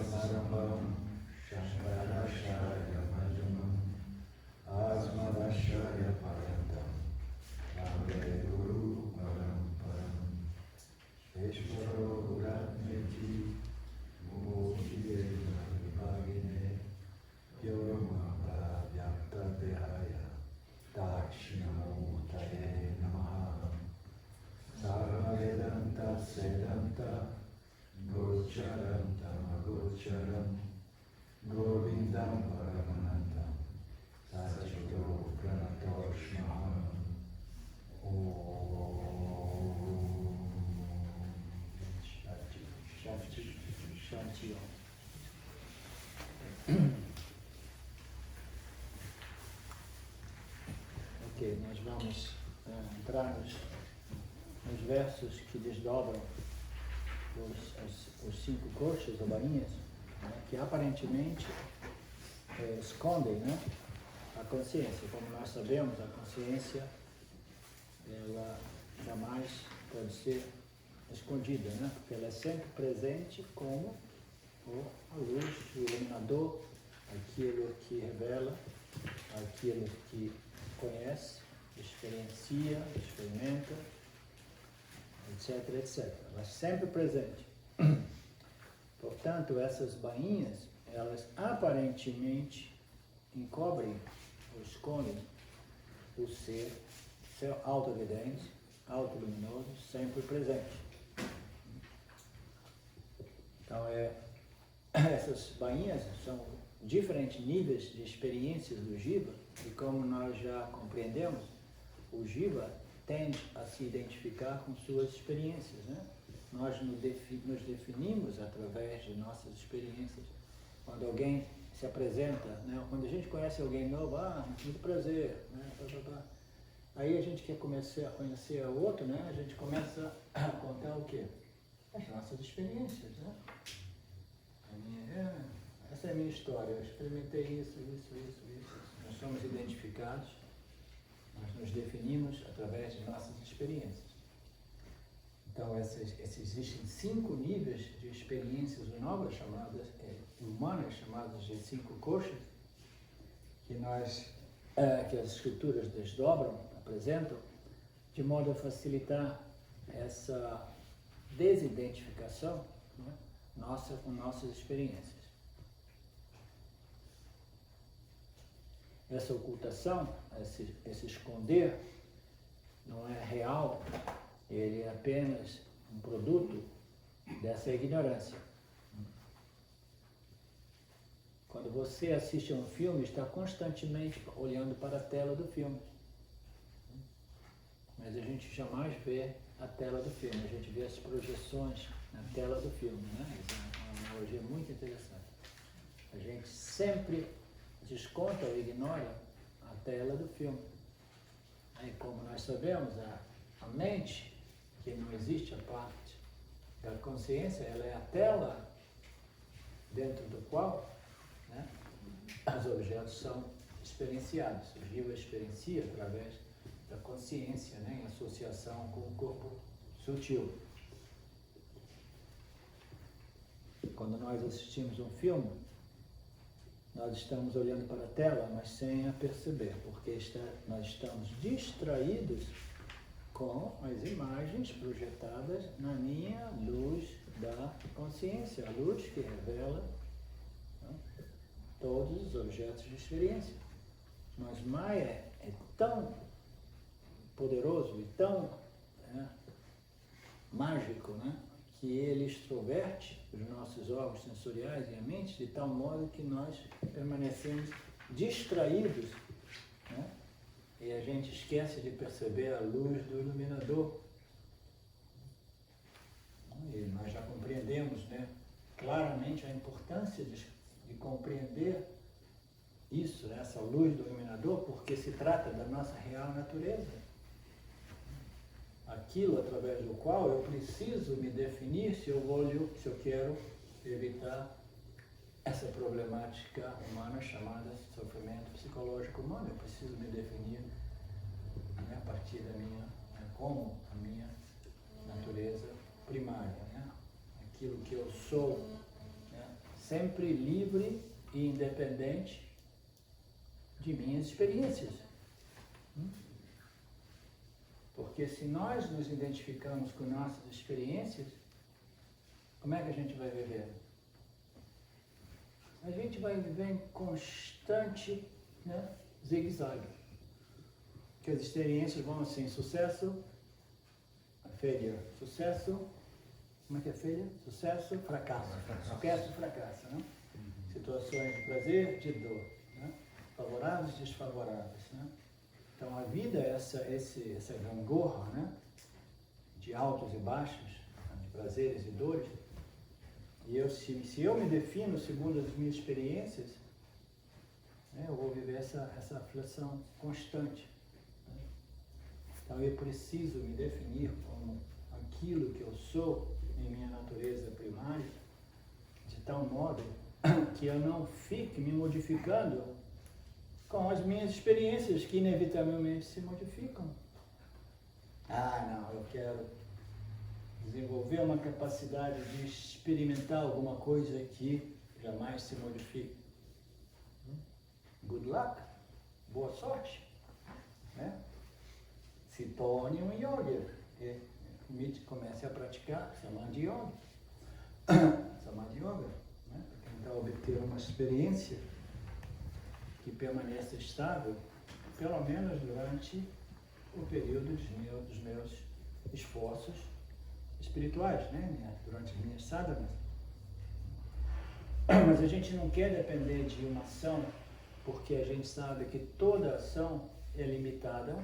Samarambam Shankaracharya Madhyamam Asmadacharya Parantam Vande Guru Paramparam Veshvaro Ratmeti Mukhiye Vibhagine Yomata Vyakta Dehaya Dakshinamurtaye Namaha Sarvavedanta Sedanta Gocharam Tamagocharam Govindam Paramanantam Sachato Pranatoshmaham Om Shanti Shanti. Ok, nós vamos entrar nos versos que desdobram os 5 coxas ou bainhas, né, que aparentemente escondem, né, a consciência. Como nós sabemos, a consciência ela jamais pode ser escondida, né, porque ela é sempre presente como a luz, o iluminador, aquilo que revela, aquilo que conhece, experiencia, experimenta, etc, etc. Ela é sempre presente. Portanto, essas bainhas, elas aparentemente encobrem ou escondem o ser auto-evidente, auto-luminoso, sempre presente. Então, essas bainhas são diferentes níveis de experiências do Jiva, e como nós já compreendemos, o Jiva tende a se identificar com suas experiências, né? Nós nos definimos através de nossas experiências. Quando alguém se apresenta, né? Quando a gente conhece alguém novo, muito prazer, né? Aí a gente quer começar a conhecer o outro, né? A gente começa a contar o quê? As nossas experiências, né? Essa é a minha história, eu experimentei isso. Nós somos identificados, nós nos definimos através de nossas experiências. Então, existem 5 níveis de experiências humanas chamadas de 5 koshas, que as escrituras desdobram, apresentam, de modo a facilitar essa desidentificação, né, com nossas experiências. Essa ocultação, esse esconder, não é real, ele é apenas um produto dessa ignorância. Quando você assiste a um filme, está constantemente olhando para a tela do filme. Mas a gente jamais vê a tela do filme, a gente vê as projeções na tela do filme, né? Essa é uma analogia muito interessante. A gente sempre desconta ou ignora a tela do filme. Aí, como nós sabemos, a mente, que não existe a parte da consciência, ela é a tela dentro do qual, né, os objetos são experienciados. O Jiva experiencia através da consciência, né, em associação com o corpo sutil. Quando nós assistimos um filme, nós estamos olhando para a tela, mas sem a perceber, porque nós estamos distraídos com as imagens projetadas na minha luz da consciência, a luz que revela, né, todos os objetos de experiência. Mas Maya é tão poderoso e tão mágico, né, que ele extroverte os nossos órgãos sensoriais e a mente de tal modo que nós permanecemos distraídos, né, e a gente esquece de perceber a luz do iluminador. E nós já compreendemos, né, claramente a importância de compreender isso, né, essa luz do iluminador, porque se trata da nossa real natureza. Aquilo através do qual eu preciso me definir se eu quero evitar essa problemática humana chamada sofrimento psicológico humano. Eu preciso me definir, né, a partir da como a minha natureza primária, né? Aquilo que eu sou, né, sempre livre e independente de minhas experiências. Porque se nós nos identificamos com nossas experiências, como é que a gente vai viver? A gente vai viver em constante, né, zigue-zague. Que as experiências vão assim, sucesso, failure, sucesso, como é que é failure? Sucesso, fracasso. Sucesso, fracasso, né? Situações de prazer, de dor, né? Favoráveis, desfavoráveis, né? Então a vida é essa gangorra, né? De altos e baixos, de prazeres e dores. E se eu me defino segundo as minhas experiências, né, eu vou viver essa aflição constante. Né? Então eu preciso me definir como aquilo que eu sou em minha natureza primária, de tal modo que eu não fique me modificando com as minhas experiências, que inevitavelmente se modificam. Não, eu quero desenvolver uma capacidade de experimentar alguma coisa que jamais se modifique. Good luck, boa sorte, né? Se torne um yogi, comece a praticar Samadhi Yoga, né? Para tentar obter uma experiência que permaneça estável, pelo menos durante o período dos meus esforços espirituais, né? Durante as minhas sadhanas. Mas a gente não quer depender de uma ação, porque a gente sabe que toda ação é limitada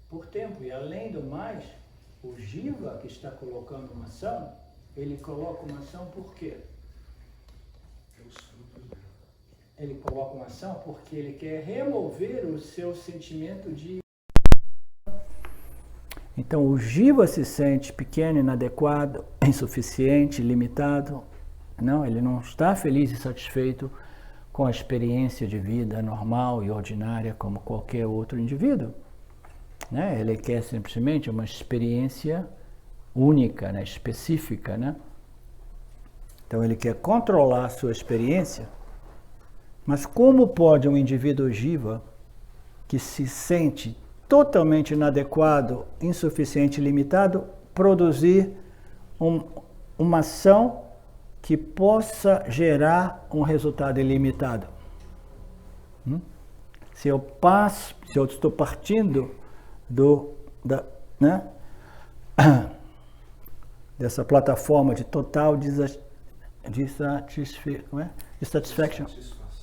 por tempo. E além do mais, o Jiva que está colocando uma ação, ele coloca uma ação por quê? Ele coloca uma ação porque ele quer remover o seu sentimento de... Então o Jiva se sente pequeno, inadequado, insuficiente, limitado. Não, ele não está feliz e satisfeito com a experiência de vida normal e ordinária como qualquer outro indivíduo. Né? Ele quer simplesmente uma experiência única, né? Específica. Né? Então ele quer controlar a sua experiência. Mas como pode um indivíduo Jiva, que se sente totalmente inadequado, insuficiente, limitado, produzir uma ação que possa gerar um resultado ilimitado? Se eu estou partindo né, dessa plataforma de total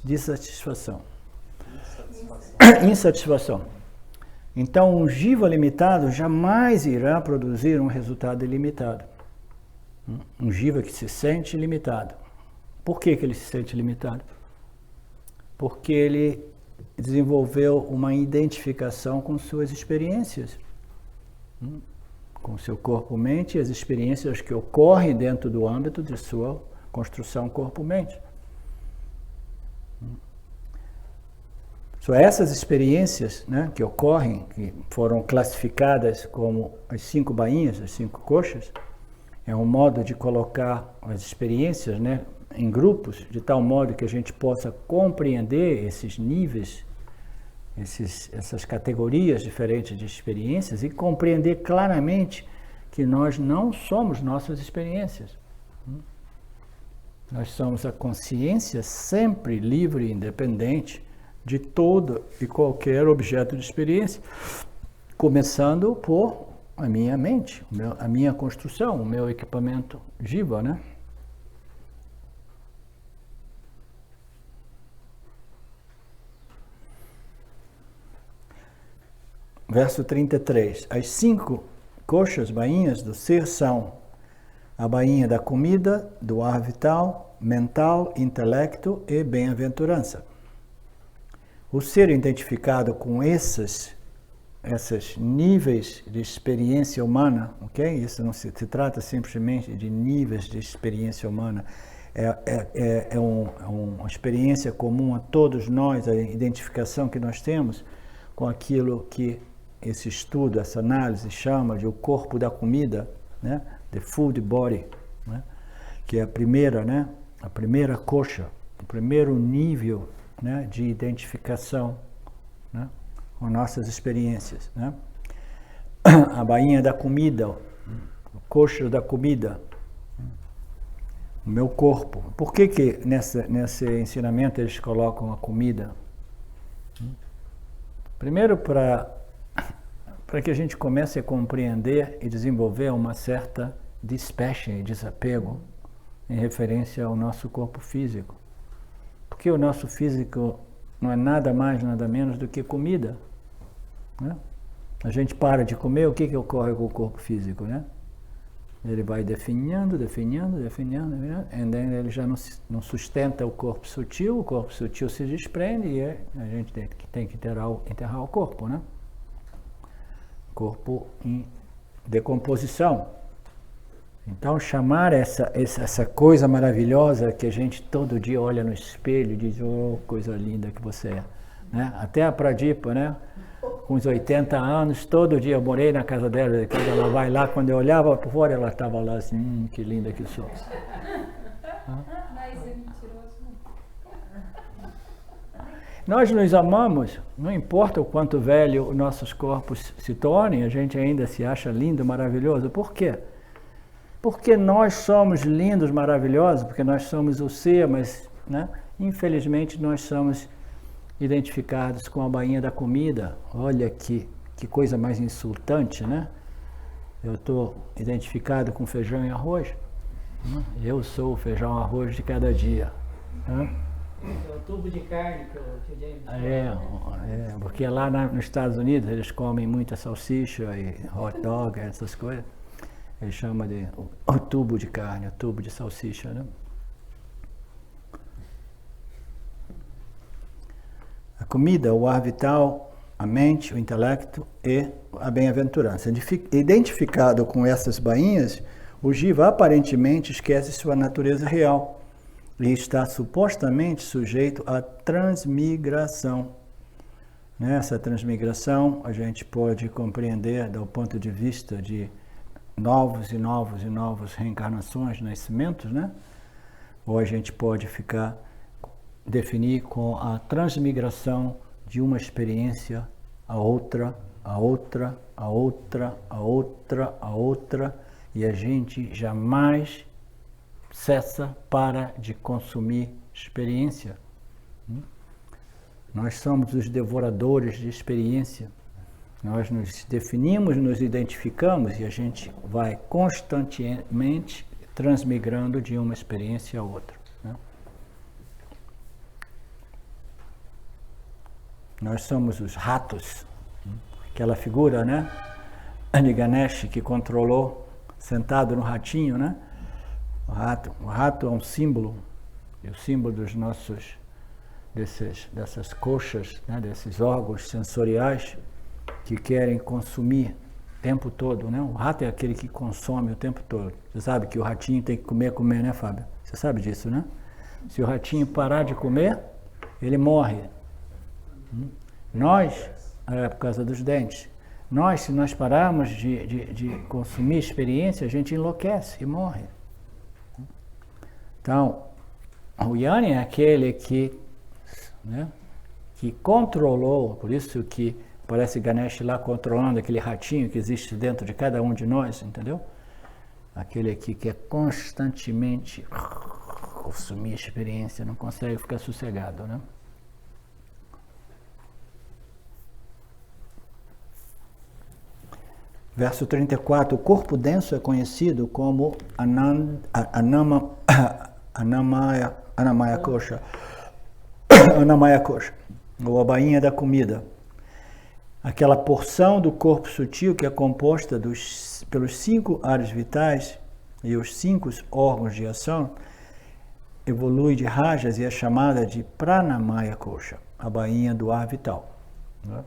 insatisfação. Então, um Jiva limitado jamais irá produzir um resultado ilimitado. Um Jiva que se sente limitado. Por que ele se sente limitado? Porque ele desenvolveu uma identificação com suas experiências, com seu corpo-mente e as experiências que ocorrem dentro do âmbito de sua construção corpo-mente. São essas experiências, né, que ocorrem, que foram classificadas como as 5 bainhas, as 5 koshas, é um modo de colocar as experiências, né, em grupos, de tal modo que a gente possa compreender esses níveis, essas categorias diferentes de experiências e compreender claramente que nós não somos nossas experiências. Nós somos a consciência sempre livre e independente de todo e qualquer objeto de experiência, começando por a minha mente, a minha construção, o meu equipamento Jiva, né? Verso 33. As 5 koshas, bainhas do ser são a bainha da comida, do ar vital, mental, intelecto e bem-aventurança. O ser identificado com esses níveis de experiência humana, ok? Isso não se trata simplesmente de níveis de experiência humana, é uma experiência comum a todos nós, a identificação que nós temos com aquilo que esse estudo, essa análise chama de o corpo da comida, né? The food body, né? Que é a primeira, né, a primeira kosha, o primeiro nível, né, de identificação, né, com nossas experiências, né? A bainha da comida, o kosha da comida, o meu corpo. Por que nesse ensinamento eles colocam a comida? Primeiro para que a gente comece a compreender e desenvolver uma certa dispassion, desapego, em referência ao nosso corpo físico. Porque o nosso físico não é nada mais, nada menos do que comida, né? A gente para de comer, o que ocorre com o corpo físico, né? Ele vai definhando, e then ele já não sustenta o corpo sutil se desprende e a gente tem que enterrar o corpo, né? Corpo em decomposição. Então, chamar essa coisa maravilhosa que a gente todo dia olha no espelho e diz, oh, coisa linda que você é, né? Até a Pradipa, né? Com uns 80 anos, todo dia eu morei na casa dela, quando ela vai lá, quando eu olhava por fora, ela estava lá assim, que linda que sou. Mas é mentiroso. Nós nos amamos, não importa o quanto velho nossos corpos se tornem, a gente ainda se acha lindo, maravilhoso. Por quê? Porque nós somos lindos, maravilhosos, porque nós somos o ser, mas, né, infelizmente nós somos identificados com a bainha da comida. Olha que coisa mais insultante, né? Eu estou identificado com feijão e arroz. Eu sou o feijão e arroz de cada dia. Né? É o tubo de carne que o James porque lá nos Estados Unidos eles comem muita salsicha e hot dog, essas coisas. Eles chamam de o tubo de carne, o tubo de salsicha, né? A comida, o ar vital, a mente, o intelecto e a bem-aventurança. Identificado com essas bainhas, o Jiva aparentemente esquece sua natureza real e está supostamente sujeito à transmigração. Nessa transmigração, a gente pode compreender do ponto de vista de novos e novas reencarnações, nascimentos, né? Ou a gente pode definir com a transmigração de uma experiência a outra, e a gente jamais para de consumir experiência. Nós somos os devoradores de experiência. Nós nos definimos, nos identificamos e a gente vai constantemente transmigrando de uma experiência a outra, né? Nós somos os ratos, aquela figura, né, de Ganesh que controlou, sentado no ratinho, né? O rato é um símbolo, e o símbolo dos nossos, dessas coxas, né, desses órgãos sensoriais que querem consumir o tempo todo, né? O rato é aquele que consome o tempo todo. Você sabe que o ratinho tem que comer, né, Fábio? Você sabe disso, né? Se o ratinho parar de comer, ele morre. Nós, por causa dos dentes, se nós pararmos de consumir experiência, a gente enlouquece e morre. Então, o Yanni é aquele que, né, que controlou, por isso que parece Ganesh lá controlando aquele ratinho que existe dentro de cada um de nós, entendeu? Aquele aqui que é constantemente consumir experiência, não consegue ficar sossegado, né? Verso 34, o corpo denso é conhecido como Anamaya Kosha, ou a bainha da comida. Aquela porção do corpo sutil que é composta pelos 5 áreas vitais e os 5 órgãos de ação, evolui de rajas e é chamada de Pranamaya Kosha, a bainha do ar vital, né?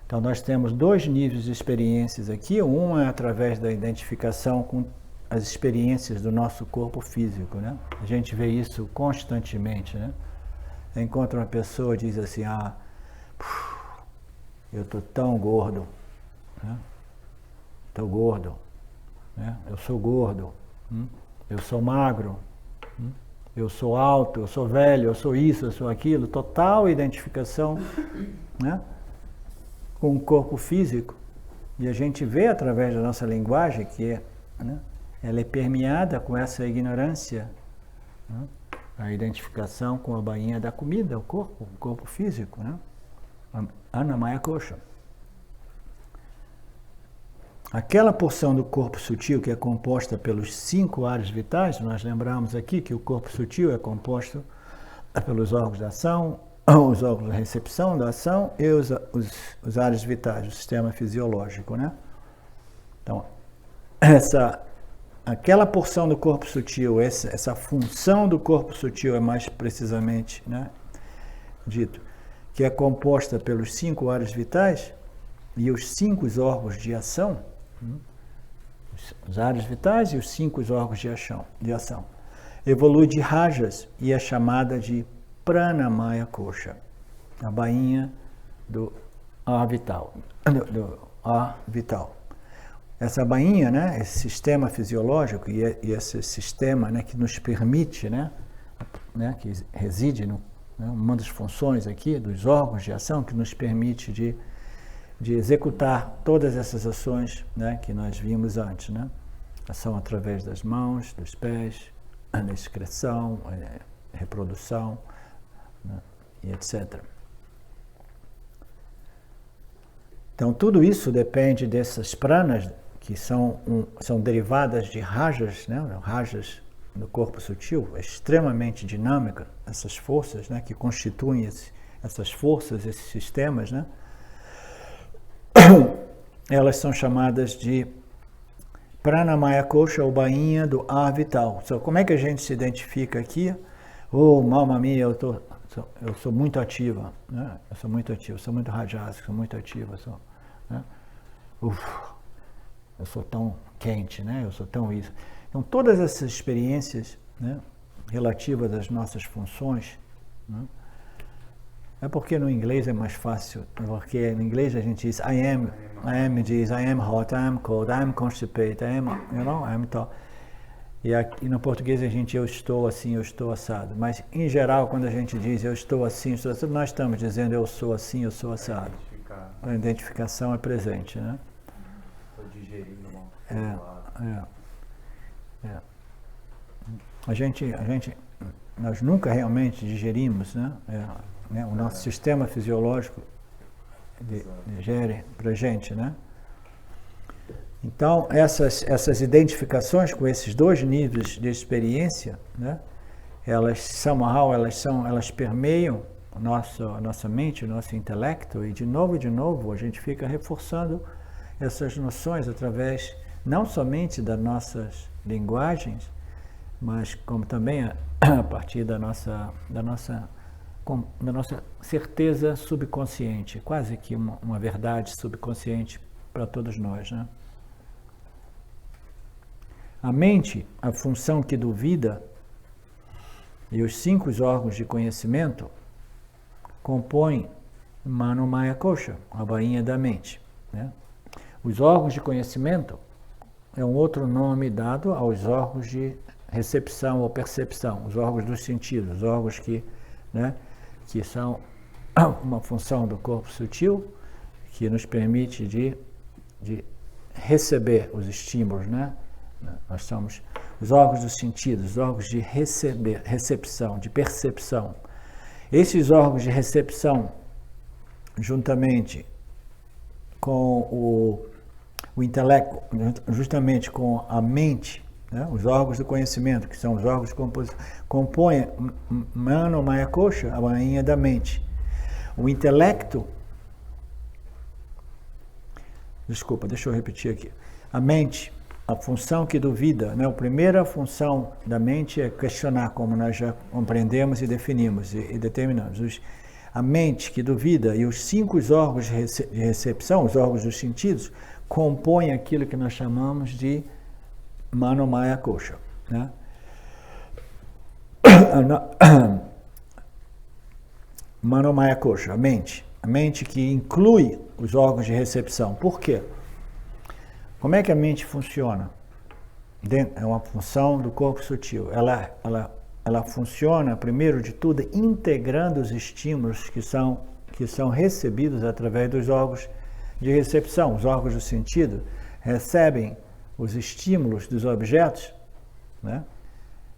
Então nós temos 2 níveis de experiências aqui, uma é através da identificação com as experiências do nosso corpo físico, né? A gente vê isso constantemente, né? Você encontra uma pessoa e diz assim, eu estou tão gordo, né? Estou gordo, né? Eu sou gordo, eu sou magro, eu sou alto, eu sou velho, eu sou isso, eu sou aquilo, total identificação, né, com o corpo físico. E a gente vê através da nossa linguagem que né, ela é permeada com essa ignorância, né, a identificação com a bainha da comida, o corpo físico, né, Annamaya Kosha. Aquela porção do corpo sutil que é composta pelos 5 áreas vitais, nós lembramos aqui que o corpo sutil é composto pelos órgãos da ação, os órgãos da recepção da ação e os áreas vitais, o sistema fisiológico, né? Então, aquela porção do corpo sutil, essa função do corpo sutil é mais precisamente, né, dito, que é composta pelos 5 áreas vitais e os 5 órgãos de ação, os áreas vitais e os 5 órgãos de ação. Evolui de rajas e é chamada de Pranamaya Kosha, a bainha do ar vital. Do ar vital. Essa bainha, né, esse sistema fisiológico e esse sistema, né, que nos permite, né, que reside no, né, uma das funções aqui dos órgãos de ação que nos permite de executar todas essas ações, né, que nós vimos antes, né? Ação através das mãos, dos pés, a excreção, a reprodução, né, e etc. Então, tudo isso depende dessas pranas, que são derivadas de rajas, né? Rajas no corpo sutil, é extremamente dinâmica, essas forças, né, que constituem essas forças, esses sistemas, né? Elas são chamadas de Pranamaya Kosha, ou bainha do ar vital. Então, como é que a gente se identifica aqui? Oh, mamma mia, eu sou muito ativa, né? Eu sou muito ativo, sou muito rajásico, sou muito ativo, né? Eu sou tão quente, né? Eu sou tão isso. Então, todas essas experiências, né, relativas às nossas funções, né? É porque no inglês é mais fácil, porque no inglês a gente diz I am hot, I am cold, I am constipated, I am tall. E no português a gente eu estou assim, eu estou assado. Mas em geral, quando a gente diz eu estou assim, nós estamos dizendo eu sou assim, eu sou assado. A identificação é presente, né? Estou digerindo mal. Nós nunca realmente digerimos, né? O nosso sistema fisiológico digere para a gente, né? Então, essas identificações com esses 2 níveis de experiência, né? Elas permeiam a nossa mente, o nosso intelecto, e de novo a gente fica reforçando essas noções através não somente das nossas linguagens, mas como também a partir da nossa certeza subconsciente, quase que uma verdade subconsciente para todos nós, né? A mente, a função que duvida, e os 5 órgãos de conhecimento compõem Manomaya Kosha, a bainha da mente, né? Os órgãos de conhecimento é um outro nome dado aos órgãos de recepção ou percepção, os órgãos dos sentidos, os órgãos que, né, que são uma função do corpo sutil que nos permite de receber os estímulos, né? Nós somos os órgãos dos sentidos, os órgãos de recepção, de percepção. Esses órgãos de recepção, juntamente com o intelecto, justamente com a mente, né? Os órgãos do conhecimento, que são os órgãos de composição, compõem Manomaya Kosha, a bainha da mente. O intelecto, desculpa, deixa eu repetir aqui. A mente, a função que duvida, né? A primeira função da mente é questionar, como nós já compreendemos e definimos e determinamos. A mente que duvida e os 5 órgãos de recepção, os órgãos dos sentidos, compõem aquilo que nós chamamos de Manomaya Kosha, né? Manomaya Kosha, a mente que inclui os órgãos de recepção. Por quê? Como é que a mente funciona? É uma função do corpo sutil. Ela ela funciona, primeiro de tudo, integrando os estímulos que são recebidos através dos órgãos de recepção. Os órgãos do sentido recebem os estímulos dos objetos, né?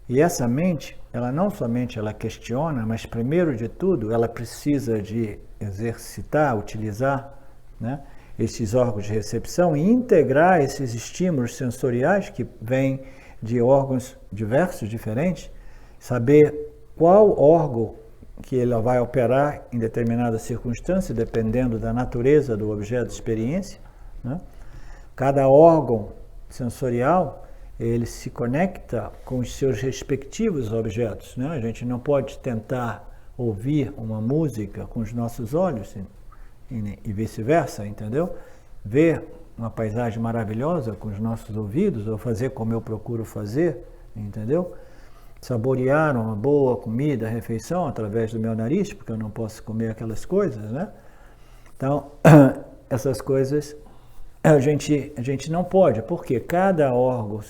E essa mente, ela não somente ela questiona, mas primeiro de tudo, ela precisa de exercitar, utilizar, né, esses órgãos de recepção e integrar esses estímulos sensoriais que vêm de órgãos diversos, diferentes, saber qual órgão que ela vai operar em determinada circunstância, dependendo da natureza do objeto de experiência, né? Cada órgão sensorial, ele se conecta com os seus respectivos objetos, né? A gente não pode tentar ouvir uma música com os nossos olhos e vice-versa, entendeu? Ver uma paisagem maravilhosa com os nossos ouvidos, ou fazer como eu procuro fazer, entendeu? Saborear uma boa comida, refeição, através do meu nariz, porque eu não posso comer aquelas coisas, né? Então, essas coisas a gente não pode, porque cada órgão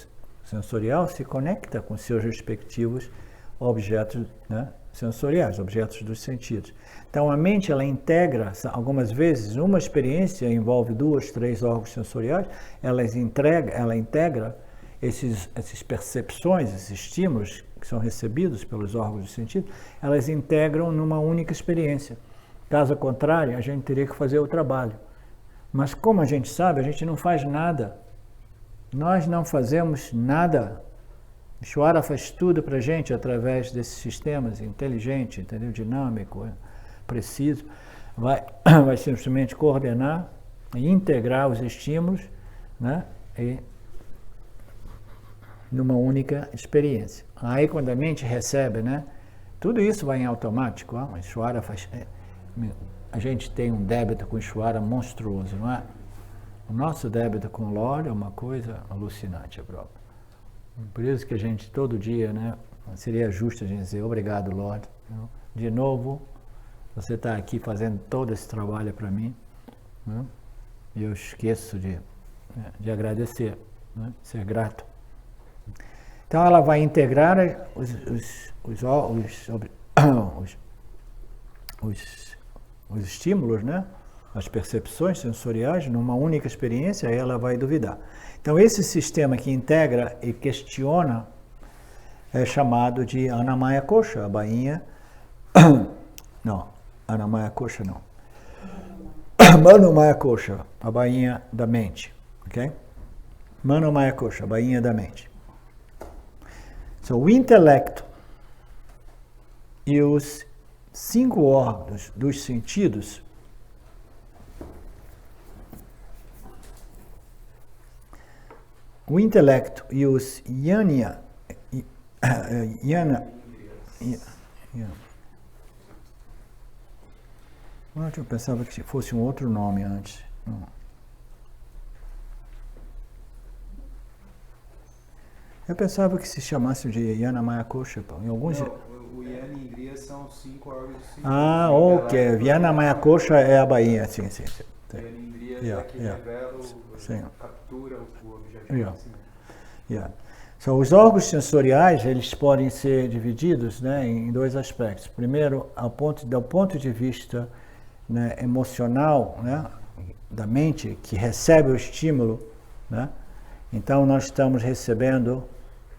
sensorial se conecta com seus respectivos objetos, né, sensoriais, objetos dos sentidos. Então a mente, ela integra, algumas vezes uma experiência envolve 2, 3 órgãos sensoriais, ela integra esses percepções, esses estímulos que são recebidos pelos órgãos de sentido, elas integram numa única experiência. Caso contrário, a gente teria que fazer o trabalho. Mas como a gente sabe, a gente não faz nada. Nós não fazemos nada. O Ishvara faz tudo para a gente através desses sistemas inteligente, entendeu? Dinâmico, preciso. Vai simplesmente coordenar e integrar os estímulos, né? E numa única experiência. Aí quando a mente recebe, né? Tudo isso vai em automático. O Ishvara faz... A gente tem um débito com o Ishvara monstruoso, não é? O nosso débito com o Lord é uma coisa alucinante, própria. Por isso que a gente todo dia, né? Seria justo a gente dizer obrigado, Lord. De novo, você está aqui fazendo todo esse trabalho para mim, né? E eu esqueço de agradecer, né? Ser grato. Então ela vai integrar os estímulos, né? As percepções sensoriais numa única experiência, aí ela vai duvidar. Então esse sistema que integra e questiona é chamado de Annamaya Kosha, a bainha... Não, Annamaya Kosha não. Manomaya Kosha, a bainha da mente, ok? Manomaya Kosha, a bainha da mente. So, o intelecto e os 5 órgãos dos sentidos o intelecto e os yana, eu pensava que fosse um outro nome antes. Não. Eu pensava que se chamasse de Yanamaya Kosha. Em alguns... Não, o Yana e Indriya são 5 órgãos de sentido. Ah, ok. Yanamaya Kosha é a bainha, sim. Yana e Indriya é que revela, captura o objeto. So, os órgãos sensoriais, eles podem ser divididos, né, em 2 aspectos. Primeiro, do ponto de vista, né, emocional, né, da mente, que recebe o estímulo, né? Então nós estamos recebendo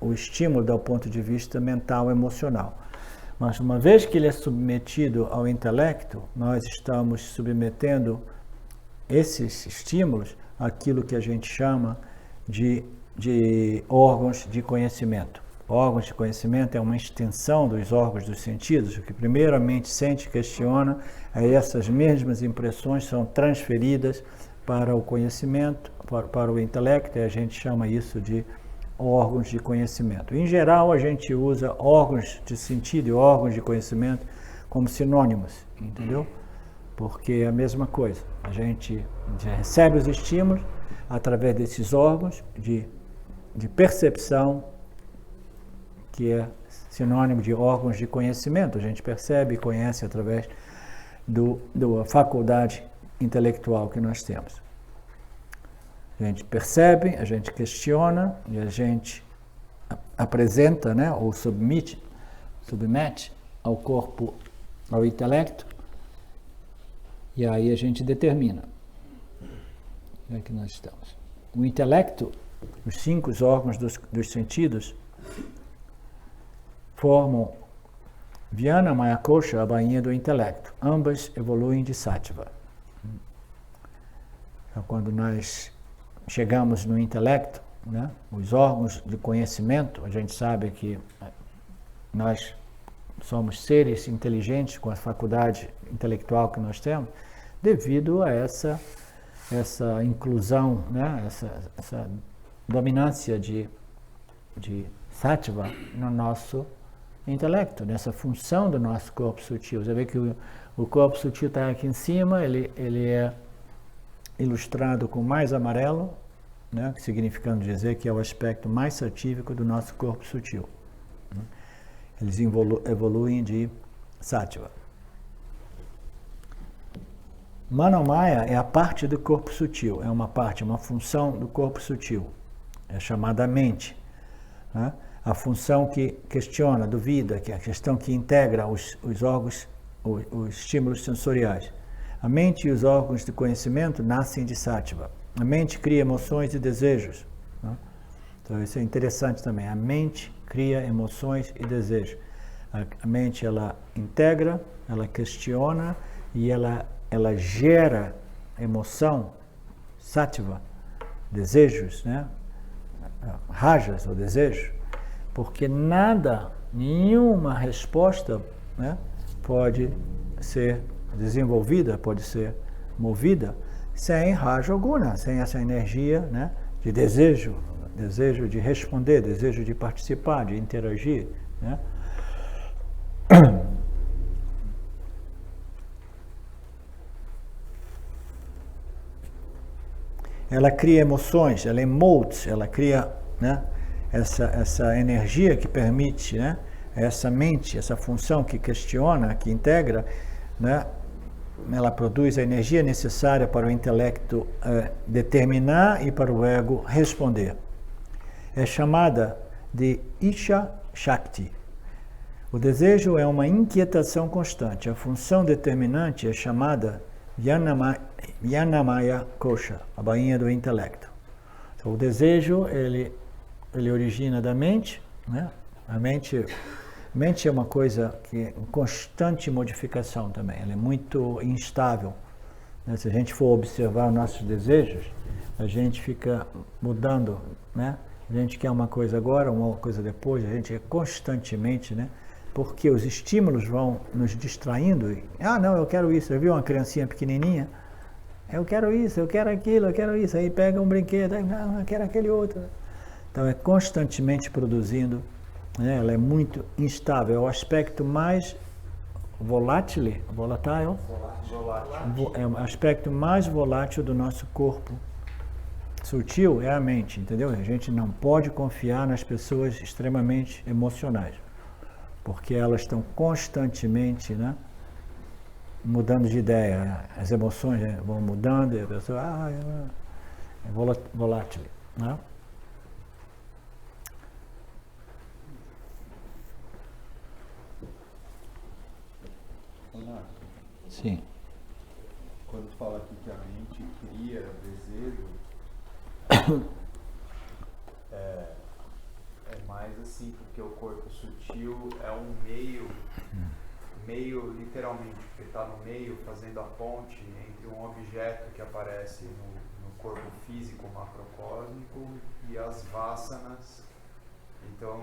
o estímulo do ponto de vista mental, emocional. Mas uma vez que ele é submetido ao intelecto, nós estamos submetendo esses estímulos àquilo que a gente chama de órgãos de conhecimento. Órgãos de conhecimento é uma extensão dos órgãos dos sentidos, o que primeiro a mente sente e questiona, aí essas mesmas impressões são transferidas para o conhecimento, para o intelecto, e a gente chama isso de órgãos de conhecimento. Em geral, a gente usa órgãos de sentido e órgãos de conhecimento como sinônimos, entendeu? Porque é a mesma coisa. A gente recebe os estímulos através desses órgãos de percepção, que é sinônimo de órgãos de conhecimento. A gente percebe e conhece através da faculdade intelectual que nós temos. A gente percebe, a gente questiona e a gente apresenta, né, ou submete submete ao corpo, ao intelecto, e aí a gente determina. Onde é que nós estamos? O intelecto, os 5 órgãos dos sentidos, formam Vyana Maya Kosha, a bainha do intelecto. Ambas evoluem de Sattva. Então, quando nós chegamos no intelecto, né, os órgãos de conhecimento, a gente sabe que nós somos seres inteligentes com a faculdade intelectual que nós temos, devido a essa inclusão, né, essa dominância de Sattva no nosso intelecto, nessa função do nosso corpo sutil. Você vê que o corpo sutil está aqui em cima, ele é ilustrado com mais amarelo, né, significando dizer que é o aspecto mais satívico do nosso corpo sutil. Eles evoluem de Sattva. Manomaya é a parte do corpo sutil, é uma função do corpo sutil, é chamada mente, né? A função que questiona, duvida, que é a questão que integra os órgãos, os estímulos sensoriais. A mente e os órgãos de conhecimento nascem de Sattva. A mente cria emoções e desejos, né? Então isso é interessante também. A mente cria emoções e desejos. A mente, ela integra, ela questiona e ela gera emoção, Sattva, desejos, né? Rajas, ou desejo, porque nenhuma resposta, né, pode ser desenvolvida, pode ser movida sem Raja Guna, sem essa energia, né, de desejo de responder, desejo de participar, de interagir, né? Ela cria emoções, ela emote, ela cria, né, essa energia que permite, né, essa mente, essa função que questiona, que integra, né, ela produz a energia necessária para o intelecto determinar e para o ego responder. É chamada de Isha Shakti. O desejo é uma inquietação constante. A função determinante é chamada Vyanamaya Kosha, a bainha do intelecto. Então, o desejo, ele origina da mente, né? A mente é uma coisa que é em constante modificação também, ela é muito instável, né? Se a gente for observar nossos desejos, a gente fica mudando, né? A gente quer uma coisa agora, uma coisa depois, a gente é constantemente, né? Porque os estímulos vão nos distraindo. Não, eu quero isso. Eu vi uma criancinha pequenininha, eu quero isso, eu quero aquilo, eu quero isso. Aí pega um brinquedo, não, eu quero aquele outro. Então é constantemente produzindo, né? Ela é muito instável. É o aspecto mais volátil, é o aspecto mais volátil do nosso corpo sutil, é a mente, entendeu? A gente não pode confiar nas pessoas extremamente emocionais, porque elas estão constantemente, né, mudando de ideia. As emoções, né, vão mudando e a pessoa é volátil, né? Sim. Quando tu fala aqui que a mente cria desejo, é mais assim, porque o corpo sutil é um meio literalmente, porque está no meio, fazendo a ponte entre um objeto que aparece no corpo físico macrocósmico e as vasanas. Então,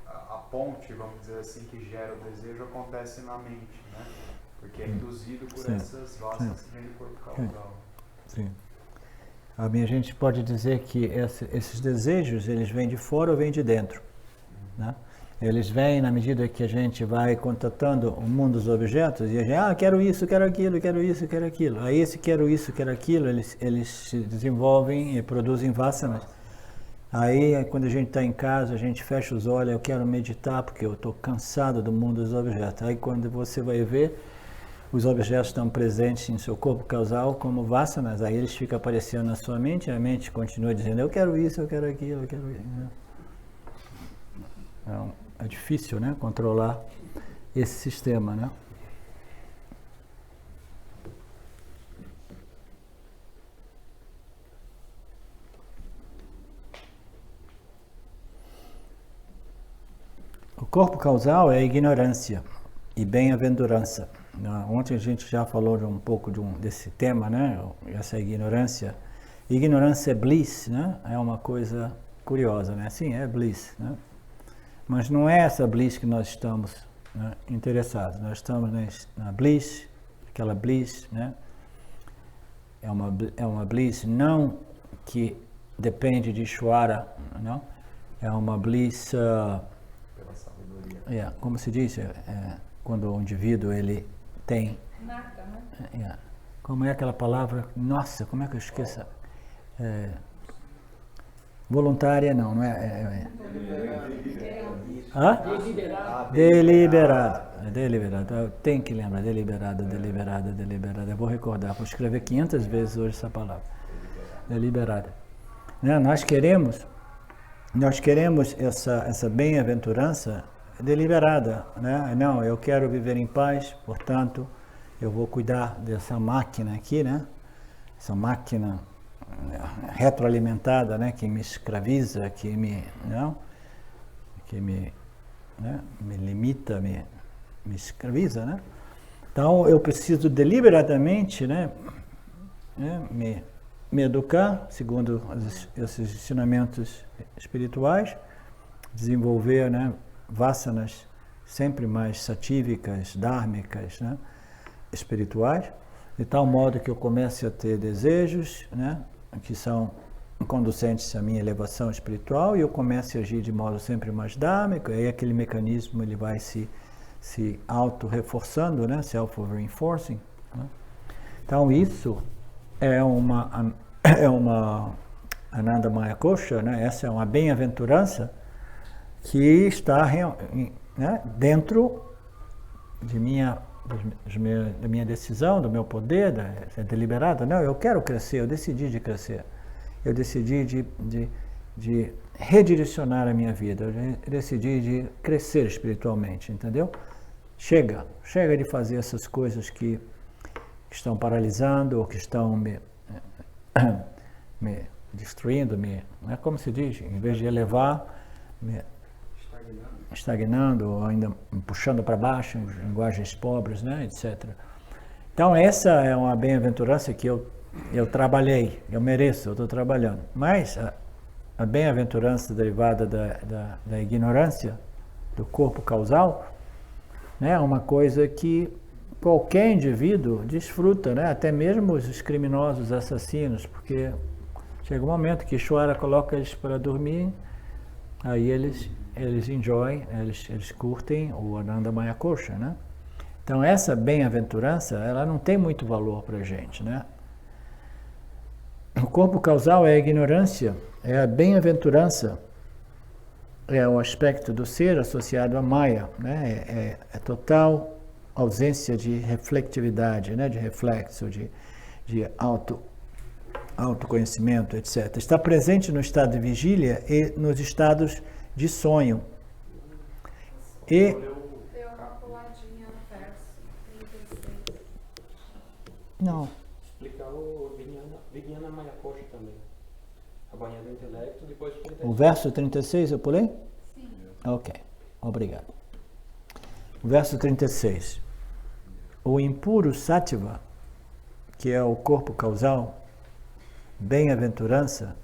a ponte, vamos dizer assim, que gera o desejo acontece na mente, né? Porque é induzido por essas vasanas que vêm do corpo causal. Sim. A gente pode dizer que esses desejos, eles vêm de fora ou vêm de dentro, né? Eles vêm na medida que a gente vai contatando o mundo dos objetos e a gente, quero isso, quero aquilo, quero isso, quero aquilo. Aí esse quero isso, quero aquilo, eles se desenvolvem e produzem vasanas. Aí quando a gente está em casa, a gente fecha os olhos, eu quero meditar porque eu estou cansado do mundo dos objetos. Aí quando você vai ver, os objetos estão presentes em seu corpo causal como vasanas, aí eles ficam aparecendo na sua mente, e a mente continua dizendo, eu quero isso, eu quero aquilo, eu quero isso. Então, é difícil, né, controlar esse sistema, né? O corpo causal é ignorância e bem-aventurança. Ontem a gente já falou um pouco desse tema, né? Essa ignorância. Ignorância é bliss, né? É uma coisa curiosa, né? Sim, é bliss, né? Mas não é essa bliss que nós estamos, né, interessados. Nós estamos na bliss, aquela bliss, né? É uma bliss não que depende de Ishvara, não? É uma bliss... Pela sabedoria. como se diz, quando o indivíduo ele tem... Nata, né? Como é aquela palavra? Nossa, como é que eu esqueço? Voluntária não é? Hã? Deliberado. Eu tenho que lembrar. Deliberada. Eu vou recordar. Vou escrever 500 vezes hoje essa palavra. Deliberada. Né? Nós queremos essa bem-aventurança deliberada, né? Não, eu quero viver em paz, portanto, eu vou cuidar dessa máquina aqui, né? Essa máquina retroalimentada, né? Que me escraviza, que me limita, me escraviza, né? Então, eu preciso deliberadamente, né? Me educar, segundo esses ensinamentos espirituais, desenvolver, né, vasanas sempre mais satívicas, dharmicas, né, espirituais, de tal modo que eu comece a ter desejos, né, que são conducentes à minha elevação espiritual, e eu comece a agir de modo sempre mais dharmico, e aí aquele mecanismo ele vai se auto-reforçando, né, self-reinforcing, né? Então isso é uma Ananda Maya Kosha, né? Essa é uma bem-aventurança que está, né, dentro de da minha decisão, do meu poder, é deliberada. Não, eu quero crescer, eu decidi de crescer. Eu decidi de redirecionar a minha vida, eu decidi de crescer espiritualmente, entendeu? Chega de fazer essas coisas que estão paralisando ou que estão me destruindo, né? Como se diz, em vez de elevar, estagnando ou ainda puxando para baixo, em linguagens pobres, né, etc. Então essa é uma bem-aventurança que eu trabalhei, eu mereço, eu estou trabalhando. Mas a bem-aventurança derivada da ignorância, do corpo causal, né, é uma coisa que qualquer indivíduo desfruta, né, até mesmo os criminosos assassinos, porque chega um momento que Ishvara coloca eles para dormir, aí eles enjoy, eles curtem o Ananda Maya Kosha, né? Então essa bem-aventurança, ela não tem muito valor para a gente, né? O corpo causal é a ignorância, é a bem-aventurança, é o aspecto do ser associado à Maya, né? É total ausência de reflectividade, né? De reflexo, de autoconhecimento, etc. Está presente no estado de vigília e nos estados de sonho. E Deu uma puladinha no verso 36. não. Explicar o Vijnana Maya Kosha também. A banha do intelecto, depois o 36. O verso 36 eu pulei? Sim. Ok, obrigado. O verso 36. O impuro sattva, que é o corpo causal, bem-aventurança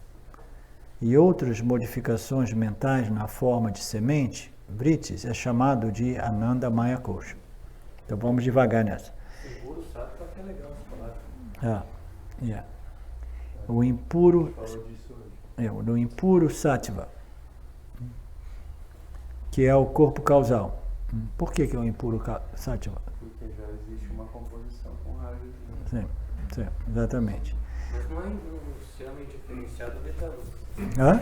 e outras modificações mentais na forma de semente, vritis, é chamado de Ananda Maya Kosha. Então vamos devagar nessa. Impuro sattva que é legal essa palavra. O impuro, Falou disso hoje. do impuro sattva, que é o corpo causal. Por que é o impuro sattva? Porque já existe uma composição com raios. Sim, exatamente. Mas não é um oceano indiferenciado de tamas. Hã?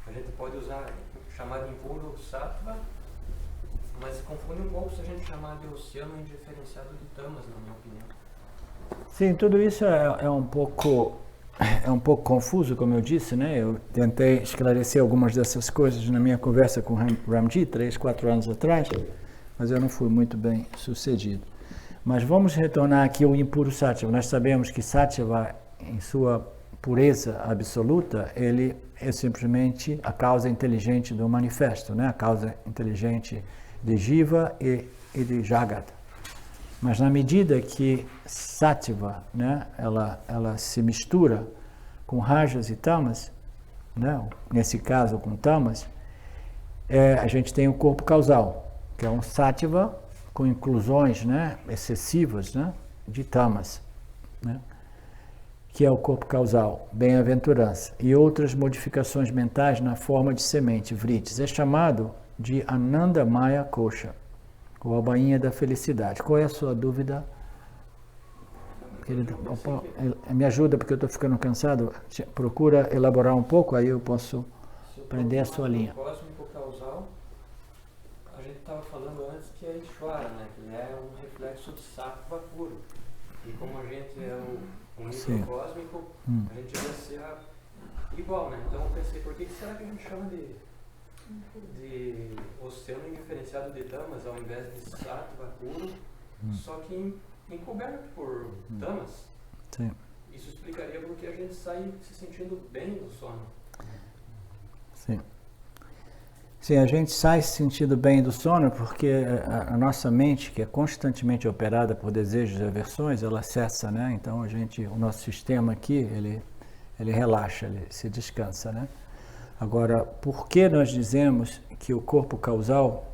A gente pode chamar de impuro sattva, mas se confunde um pouco se a gente chamar de oceano indiferenciado de tamas, na minha opinião. Sim, tudo isso é um pouco é um pouco confuso, como eu disse, né? Eu tentei esclarecer algumas dessas coisas na minha conversa com Ramji 3, 4 anos atrás, mas eu não fui muito bem sucedido. Mas vamos retornar aqui ao impuro Sattva. Nós sabemos que Sattva, em sua pureza absoluta, ele é simplesmente a causa inteligente do manifesto, né? A causa inteligente de Jiva e de Jagata. Mas na medida que Sattva, né, ela se mistura com Rajas e Tamas, né, nesse caso com Tamas, a gente tem o corpo causal, que é um Sattva com inclusões, né, excessivas, né, de Tamas, né, que é o corpo causal, bem-aventurança, e outras modificações mentais na forma de semente, vritis. É chamado de Ananda Maya Kosha, ou a bainha da felicidade. Qual é a sua dúvida? Me ajuda, porque eu estou ficando cansado. Procura elaborar um pouco, aí eu posso prender a sua linha. O cósmico causal, a gente estava falando antes que é Ishvara, né? Que é um reflexo de Sattva puro. E como a gente é o nível cósmico, a gente vai ser igual, né? Então eu pensei, por que será que a gente chama de oceano indiferenciado de Tamas ao invés de Sattva puro, só que encoberto por Tamas? Sim. Isso explicaria porque a gente sai se sentindo bem do sono. Sim. Sim, a gente sai se sentindo bem do sono porque a nossa mente, que é constantemente operada por desejos e aversões, ela cessa, né? Então o nosso sistema aqui, ele relaxa, ele se descansa, né? Agora, por que nós dizemos que o corpo causal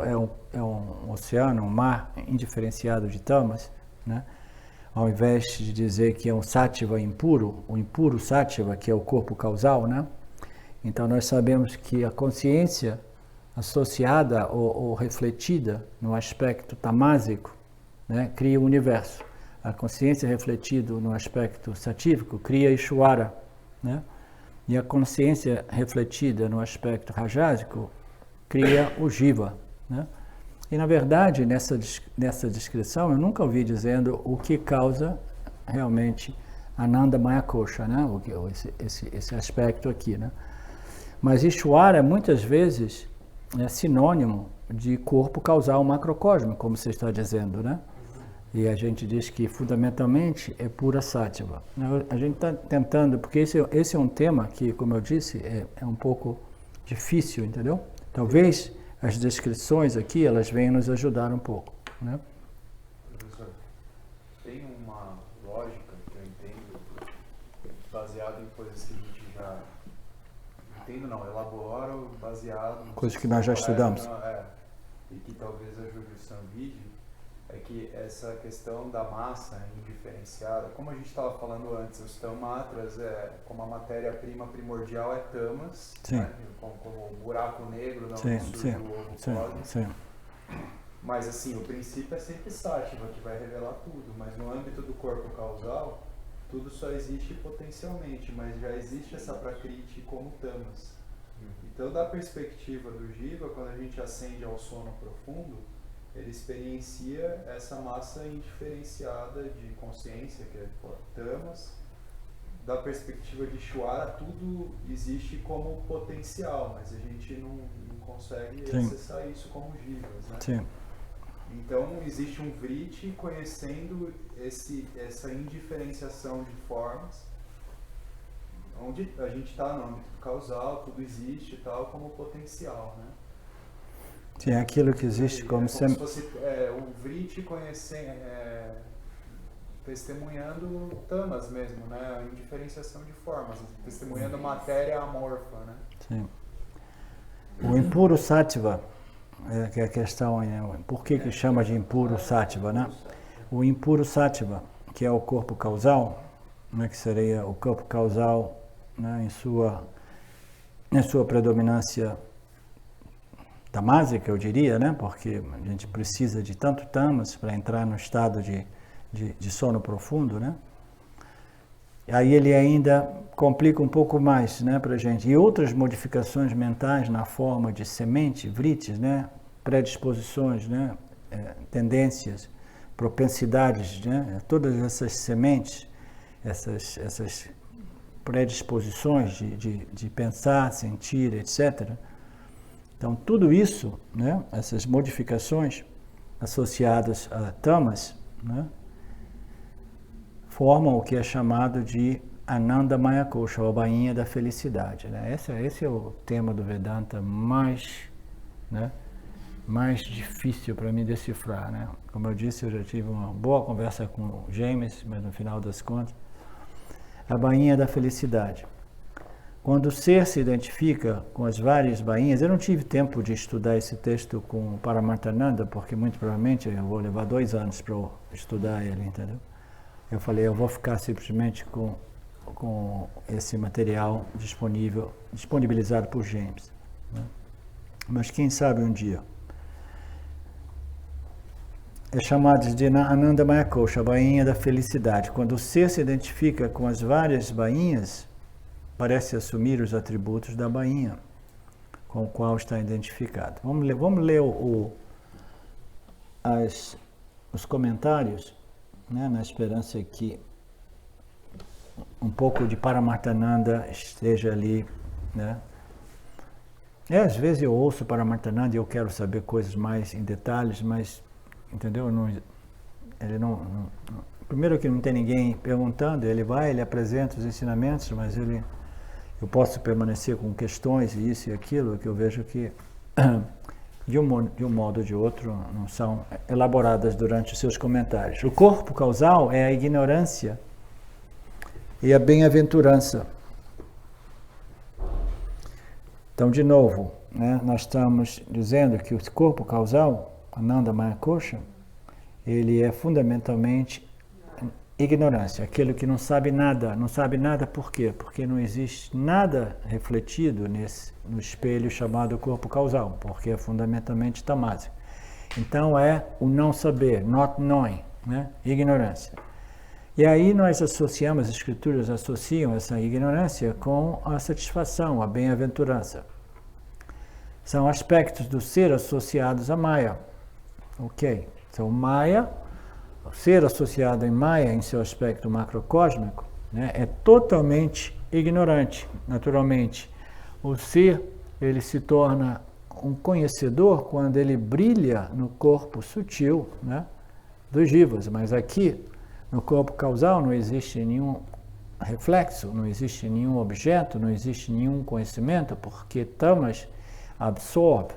é um oceano, um mar indiferenciado de tamas, né? Ao invés de dizer que é um Sattva impuro, o impuro Sattva, que é o corpo causal, né? Então nós sabemos que a consciência associada ou refletida no aspecto tamásico, né, cria o universo. A consciência refletida no aspecto satívico cria Ishvara, né? E a consciência refletida no aspecto rajásico cria o Jiva, né? E, na verdade, nessa descrição, eu nunca ouvi dizendo o que causa realmente Ananda Maya Kosha, né? Esse aspecto aqui, né? Mas Ishvara, muitas vezes, é sinônimo de corpo causal macrocósmico, como você está dizendo, né? E a gente diz que, fundamentalmente, é pura Sattva. A gente está tentando, porque esse é um tema que, como eu disse, é um pouco difícil, entendeu? Talvez as descrições aqui, elas venham nos ajudar um pouco, né? Professor, tem uma lógica que eu entendo, baseada em coisas que a gente já... Entendo não, elaboro baseado... Coisas que nós já estudamos. E que talvez ajude o Samvide, é que essa questão da massa indiferenciada, como a gente estava falando antes, os tamatras, como a matéria-prima primordial é tamas, né? como o buraco negro não surge o ovo cósmico. Mas assim, o princípio é sempre Sattva, que vai revelar tudo, mas no âmbito do corpo causal, tudo só existe potencialmente, mas já existe essa prakriti como tamas. Então, da perspectiva do Jiva, quando a gente ascende ao sono profundo, ele experiencia essa massa indiferenciada de consciência, que é tamas. Da perspectiva de Ishvara, tudo existe como potencial, mas a gente não consegue acessar isso como jivas, né? Sim. Então, existe um vritti conhecendo essa indiferenciação de formas, onde a gente está no âmbito causal, tudo existe e tal, como potencial, né? Sim, aquilo que existe como se fosse o vritti testemunhando tamas mesmo, né? A indiferenciação de formas, testemunhando matéria amorfa, né? Sim. O impuro Sattva, que é a questão, por que chama de impuro Sattva, né? O impuro Sattva, que é o corpo causal, né, que seria o corpo causal, né, em sua predominância tamásica, eu diria, né? Porque a gente precisa de tanto tamas para entrar no estado de sono profundo, né? Aí ele ainda complica um pouco mais, né, para a gente. E outras modificações mentais na forma de semente, vritis, né? Predisposições, né? Tendências, propensidades, né? Todas essas sementes, essas predisposições de pensar, sentir, etc. Então, tudo isso, né, essas modificações associadas a tamas, né, formam o que é chamado de Anandamaya Kosha, ou a bainha da felicidade. Né? Esse é o tema do Vedanta mais, né, mais difícil para mim decifrar. Né? Como eu disse, eu já tive uma boa conversa com o James, mas no final das contas, a bainha da felicidade. Quando o ser se identifica com as várias bainhas, eu não tive tempo de estudar esse texto com Paramarthananda, porque muito provavelmente eu vou levar 2 anos para estudar ele, entendeu? Eu falei, eu vou ficar simplesmente com esse material disponibilizado por James. Né? Mas quem sabe um dia. É chamado de Anandamaya Kosha, a bainha da felicidade. Quando o ser se identifica com as várias bainhas, parece assumir os atributos da bainha com o qual está identificado. Vamos ler os comentários, né, na esperança que um pouco de Paramarthananda esteja ali, né? Às vezes eu ouço Paramarthananda e eu quero saber coisas mais em detalhes, mas, entendeu? Primeiro que não tem ninguém perguntando, ele apresenta os ensinamentos, mas eu posso permanecer com questões e isso e aquilo, que eu vejo que de um modo ou de outro não são elaboradas durante os seus comentários. O corpo causal é a ignorância e a bem-aventurança. Então, de novo, né, nós estamos dizendo que o corpo causal, Anandamaya Kosha, ele é fundamentalmente ignorância, aquele que não sabe nada. Não sabe nada por quê? Porque não existe nada refletido no espelho chamado corpo causal, porque é fundamentalmente tamasa. Então é o não saber, not knowing, né? Ignorância. E aí nós associamos, as escrituras associam essa ignorância com a satisfação, a bem-aventurança. São aspectos do ser associados a Maya. Ok? Então Maya, o ser associado em Maya, em seu aspecto macrocósmico, né, é totalmente ignorante, naturalmente. O ser, ele se torna um conhecedor quando ele brilha no corpo sutil, né, dos jivas, mas aqui, no corpo causal, não existe nenhum reflexo, não existe nenhum objeto, não existe nenhum conhecimento, porque tamas absorve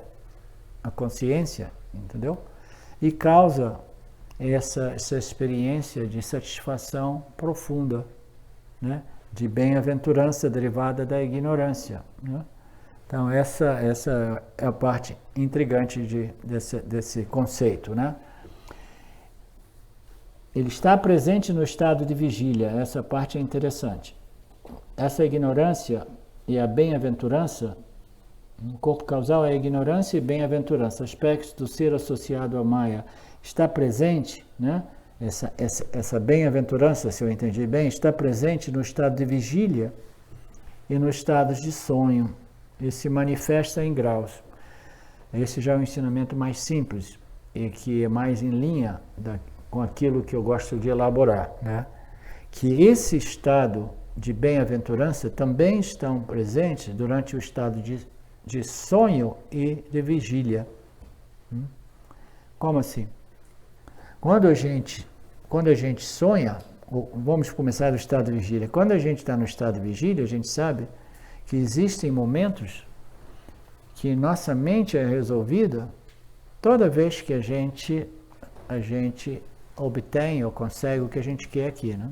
a consciência, entendeu? E causa essa experiência de satisfação profunda, né? De bem-aventurança derivada da ignorância. Né? Então, essa é a parte intrigante desse conceito. Né? Ele está presente no estado de vigília, essa parte é interessante. Essa ignorância e a bem-aventurança, o corpo causal é ignorância e bem-aventurança, aspectos do ser associado a Maya. Está presente, né? Essa bem-aventurança, se eu entendi bem, está presente no estado de vigília e no estado de sonho. E se manifesta em graus. Esse já é um ensinamento mais simples e que é mais em linha com aquilo que eu gosto de elaborar, né? Que esse estado de bem-aventurança também estão presentes durante o estado de sonho e de vigília. Como assim? Quando a gente sonha, vamos começar do estado de vigília. Quando a gente está no estado de vigília, a gente sabe que existem momentos que nossa mente é resolvida toda vez que a gente obtém ou consegue o que a gente quer aqui, né?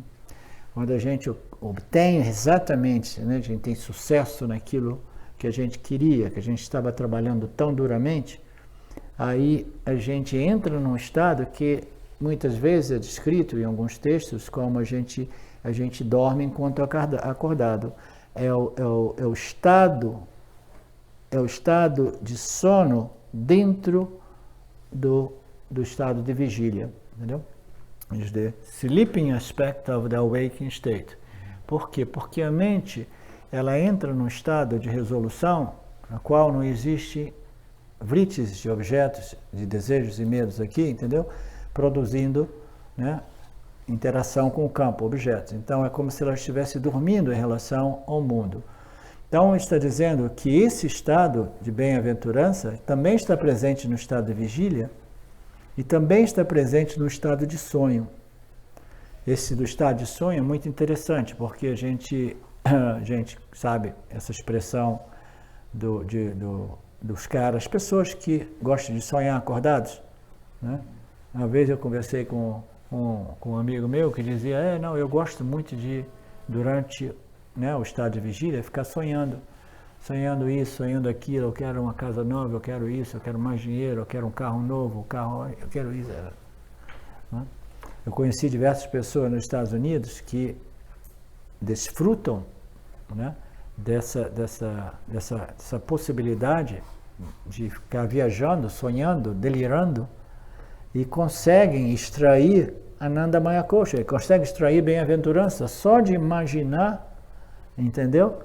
Quando a gente obtém exatamente, né, a gente tem sucesso naquilo que a gente queria, que a gente estava trabalhando tão duramente, aí a gente entra num estado que muitas vezes é descrito em alguns textos como a gente dorme enquanto acordado. É o estado de sono dentro do estado de vigília, entendeu? Is the sleeping aspect of the waking state. Por quê? Porque a mente, ela entra num estado de resolução na qual não existe vrittis de objetos, de desejos e medos aqui, entendeu? Produzindo, né, interação com o campo, objetos. Então é como se ela estivesse dormindo em relação ao mundo. Então está dizendo que esse estado de bem-aventurança também está presente no estado de vigília e também está presente no estado de sonho. Esse do estado de sonho é muito interessante, porque a gente sabe essa expressão dos caras, as pessoas que gostam de sonhar acordados, né? Uma vez eu conversei com um amigo meu que dizia, eu gosto muito de, durante, né, o estado de vigília, ficar sonhando isso, sonhando aquilo, eu quero uma casa nova, eu quero isso, eu quero mais dinheiro, eu quero um carro novo, eu quero isso. Né? Eu conheci diversas pessoas nos Estados Unidos que desfrutam, né, dessa possibilidade de ficar viajando, sonhando, delirando, e conseguem extrair Ananda Maya Kosha, conseguem extrair bem-aventurança só de imaginar, entendeu?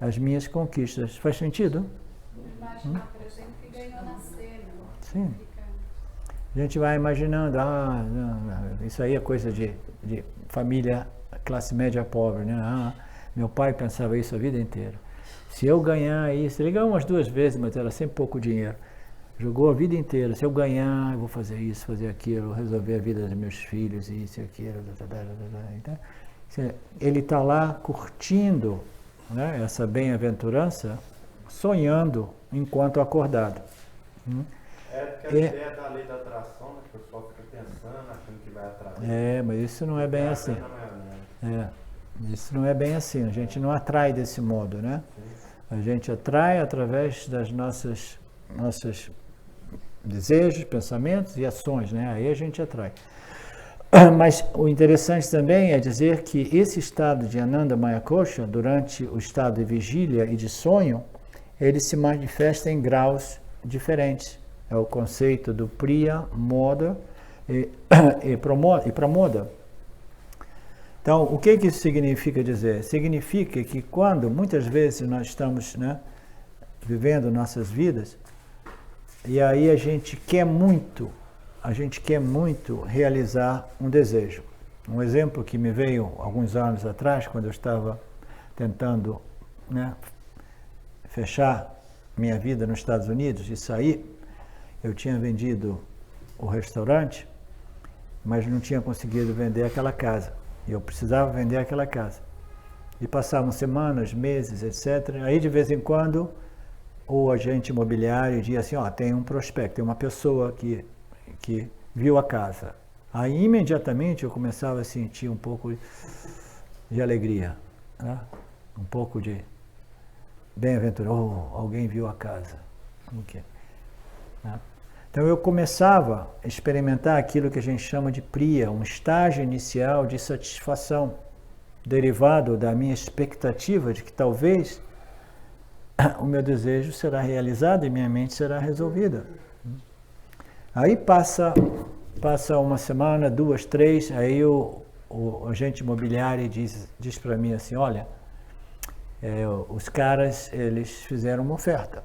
As minhas conquistas. Faz sentido? Imaginar, por exemplo, que ganhou na cena. Sim. A gente vai imaginando, isso aí é coisa de família classe média pobre, né? Meu pai pensava isso a vida inteira. Se eu ganhar isso, ele ganhou umas 2 vezes, mas era sempre pouco dinheiro. Jogou a vida inteira, se eu ganhar, eu vou fazer isso, fazer aquilo, resolver a vida dos meus filhos, isso e aquilo. Então, ele está lá curtindo, né, essa bem-aventurança, sonhando enquanto acordado. Porque a ideia da lei da atração, né, que o pessoal fica pensando, achando que vai atrair. Mas isso não é bem assim. Isso não é bem assim, a gente não atrai desse modo, né? A gente atrai através das nossos desejos, pensamentos e ações, né? Aí a gente atrai. Mas o interessante também é dizer que esse estado de Ananda Maya Kosha, durante o estado de vigília e de sonho, ele se manifesta em graus diferentes. É o conceito do Priya, Moda e Pramoda. Então, o que isso significa dizer? Significa que quando, muitas vezes, nós estamos, né, vivendo nossas vidas, e aí a gente quer muito realizar um desejo. Um exemplo que me veio alguns anos atrás, quando eu estava tentando, né, fechar minha vida nos Estados Unidos e sair, eu tinha vendido o restaurante, mas não tinha conseguido vender aquela casa. E eu precisava vender aquela casa. E passavam semanas, meses, etc. Aí, de vez em quando, o agente imobiliário dizia assim, tem um prospecto, tem uma pessoa que viu a casa. Aí, imediatamente, eu começava a sentir um pouco de alegria, né? Um pouco de bem-aventura. Alguém viu a casa. Okay. Né? Então, eu começava a experimentar aquilo que a gente chama de priya, um estágio inicial de satisfação, derivado da minha expectativa de que talvez o meu desejo será realizado e minha mente será resolvida. Aí passa uma semana, 2, 3, aí o agente imobiliário diz para mim assim, olha, os caras, eles fizeram uma oferta.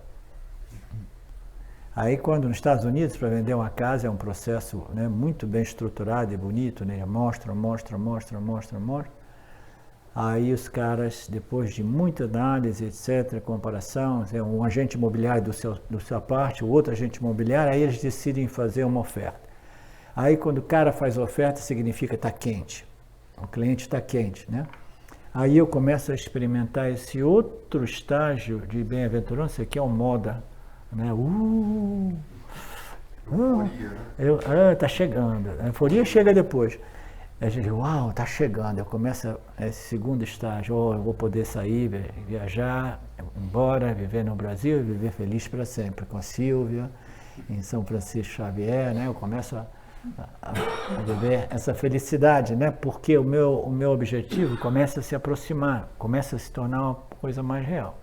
Aí quando nos Estados Unidos, para vender uma casa, é um processo, né, muito bem estruturado e bonito, né, mostra. Aí os caras, depois de muita análise, etc., comparação, um agente imobiliário do sua parte, o outro agente imobiliário, aí eles decidem fazer uma oferta. Aí quando o cara faz a oferta, significa está quente. O cliente está quente, né? Aí eu começo a experimentar esse outro estágio de bem-aventurança, que é o moda. Né? Tá chegando. A euforia chega depois. A gente, tá chegando. Eu começo esse segundo estágio. Eu vou poder sair, viajar, embora, viver no Brasil, viver feliz para sempre. Com a Silvia, em São Francisco Xavier, né? Eu começo a viver essa felicidade, né? Porque o meu objetivo começa a se aproximar, começa a se tornar uma coisa mais real.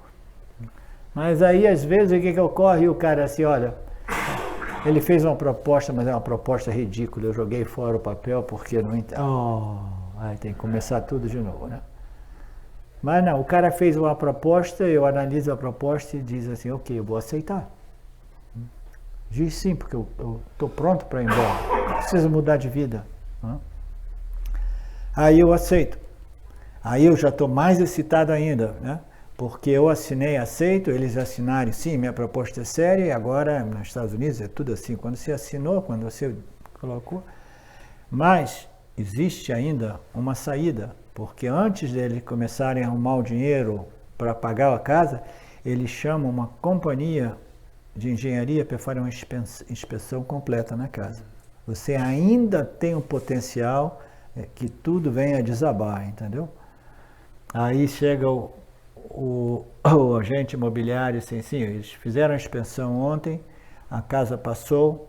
Mas aí, às vezes, o que ocorre? E o cara assim, olha, ele fez uma proposta, mas é uma proposta ridícula. Eu joguei fora o papel porque não entendo. Aí tem que começar tudo de novo, né? Mas não, o cara fez uma proposta, eu analiso a proposta e diz assim, ok, eu vou aceitar. Diz sim, porque eu estou pronto para ir embora. Preciso mudar de vida. Né? Aí eu aceito. Aí eu já estou mais excitado ainda, né? Porque eu assinei, aceito, eles assinaram, sim, minha proposta é séria, e agora nos Estados Unidos é tudo assim, quando você assinou, quando você colocou. Mas existe ainda uma saída, porque antes deles começarem a arrumar o dinheiro para pagar a casa, eles chamam uma companhia de engenharia para fazer uma inspeção completa na casa. Você ainda tem um potencial que tudo venha a desabar, entendeu? Aí chega o agente imobiliário assim, sim, eles fizeram a inspeção ontem, a casa passou,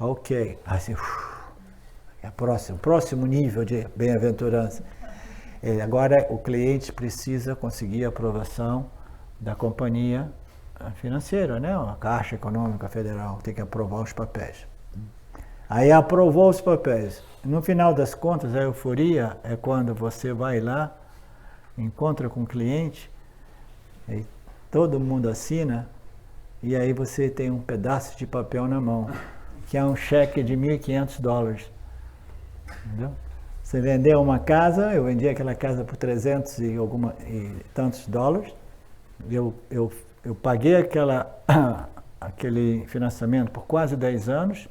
ok. Assim, é próximo nível de bem-aventurança. Agora o cliente precisa conseguir a aprovação da companhia financeira, né? A Caixa Econômica Federal tem que aprovar os papéis. Aí aprovou os papéis. No final das contas, a euforia é quando você vai lá, encontra com o cliente, e todo mundo assina, e aí você tem um pedaço de papel na mão, que é um cheque de $1.500. Entendeu? Você vendeu uma casa, eu vendi aquela casa por 300 e tantos dólares, eu paguei aquele financiamento por quase 10 anos,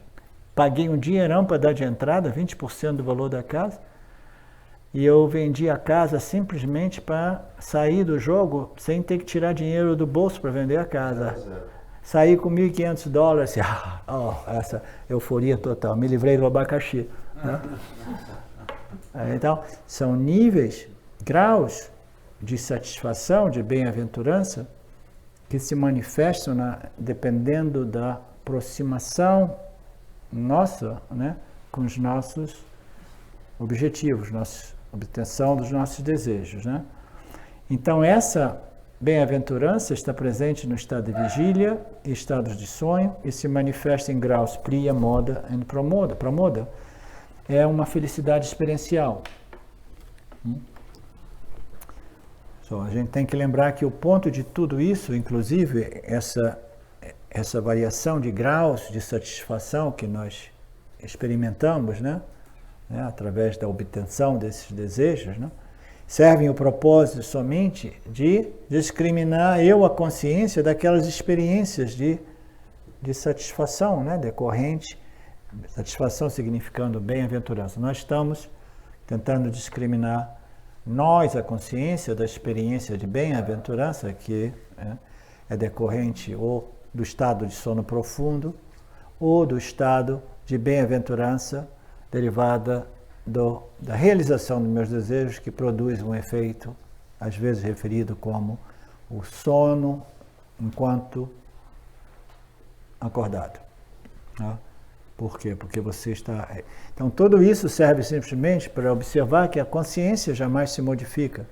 paguei um dinheirão para dar de entrada, 20% do valor da casa, e eu vendi a casa simplesmente para sair do jogo sem ter que tirar dinheiro do bolso para vender a casa. Saí com $1.500, essa euforia total, me livrei do abacaxi. Né? Então, são níveis, graus de satisfação, de bem-aventurança, que se manifestam dependendo da aproximação nossa, né, com os nossos objetivos, obtenção dos nossos desejos, né? Então essa bem-aventurança está presente no estado de vigília e estados de sonho e se manifesta em graus priya, moda e pramoda. Pramoda é uma felicidade experiencial. A gente tem que lembrar que o ponto de tudo isso, inclusive essa variação de graus de satisfação que nós experimentamos, né, através da obtenção desses desejos, né, servem o propósito somente de discriminar a consciência daquelas experiências de satisfação, né, decorrente, satisfação significando bem-aventurança. Nós estamos tentando discriminar a consciência da experiência de bem-aventurança, que é decorrente ou do estado de sono profundo, ou do estado de bem-aventurança derivada da realização dos meus desejos, que produz um efeito, às vezes referido como o sono enquanto acordado. Tá? Por quê? Porque você está... Então, tudo isso serve simplesmente para observar que a consciência jamais se modifica,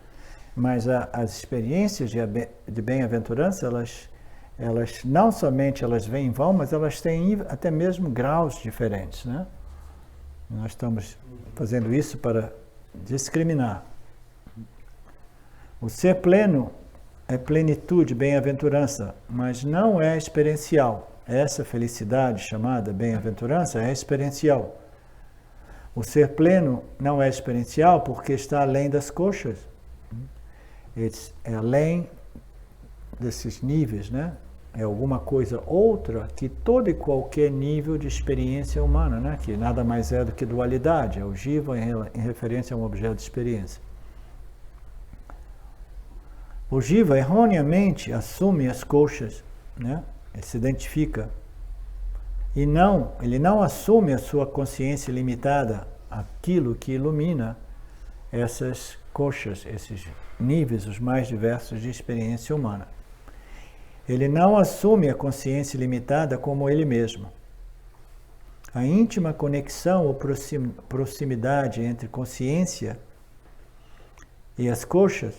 mas as experiências de bem-aventurança, elas não somente elas vêm e vão, mas elas têm até mesmo graus diferentes, né? Nós estamos fazendo isso para discriminar. O ser pleno é plenitude, bem-aventurança, mas não é experiencial. Essa felicidade chamada bem-aventurança é experiencial. O ser pleno não é experiencial porque está além das coxas. É além desses níveis, né? É alguma coisa outra que todo e qualquer nível de experiência humana, né? Que nada mais é do que dualidade, é o jiva em referência a um objeto de experiência. O jiva erroneamente assume as coxas, né? Ele se identifica e ele não assume a sua consciência limitada, aquilo que ilumina essas coxas, esses níveis os mais diversos de experiência humana. Ele não assume a consciência limitada como ele mesmo. A íntima conexão ou proximidade entre consciência e as coxas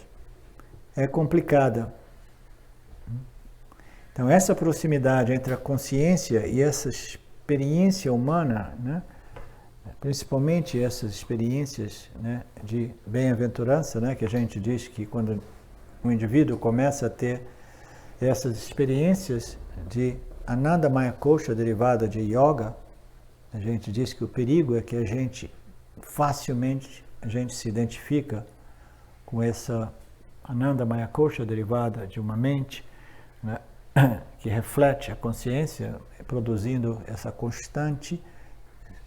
é complicada. Então, essa proximidade entre a consciência e essa experiência humana, né, principalmente essas experiências, né, de bem-aventurança, né, que a gente diz que quando o indivíduo começa a ter essas experiências de Anandamaya Kosha derivada de yoga, a gente diz que o perigo é que a gente facilmente a gente se identifica com essa Ananda Maya Kosha derivada de uma mente, né, que reflete a consciência, produzindo essa constante,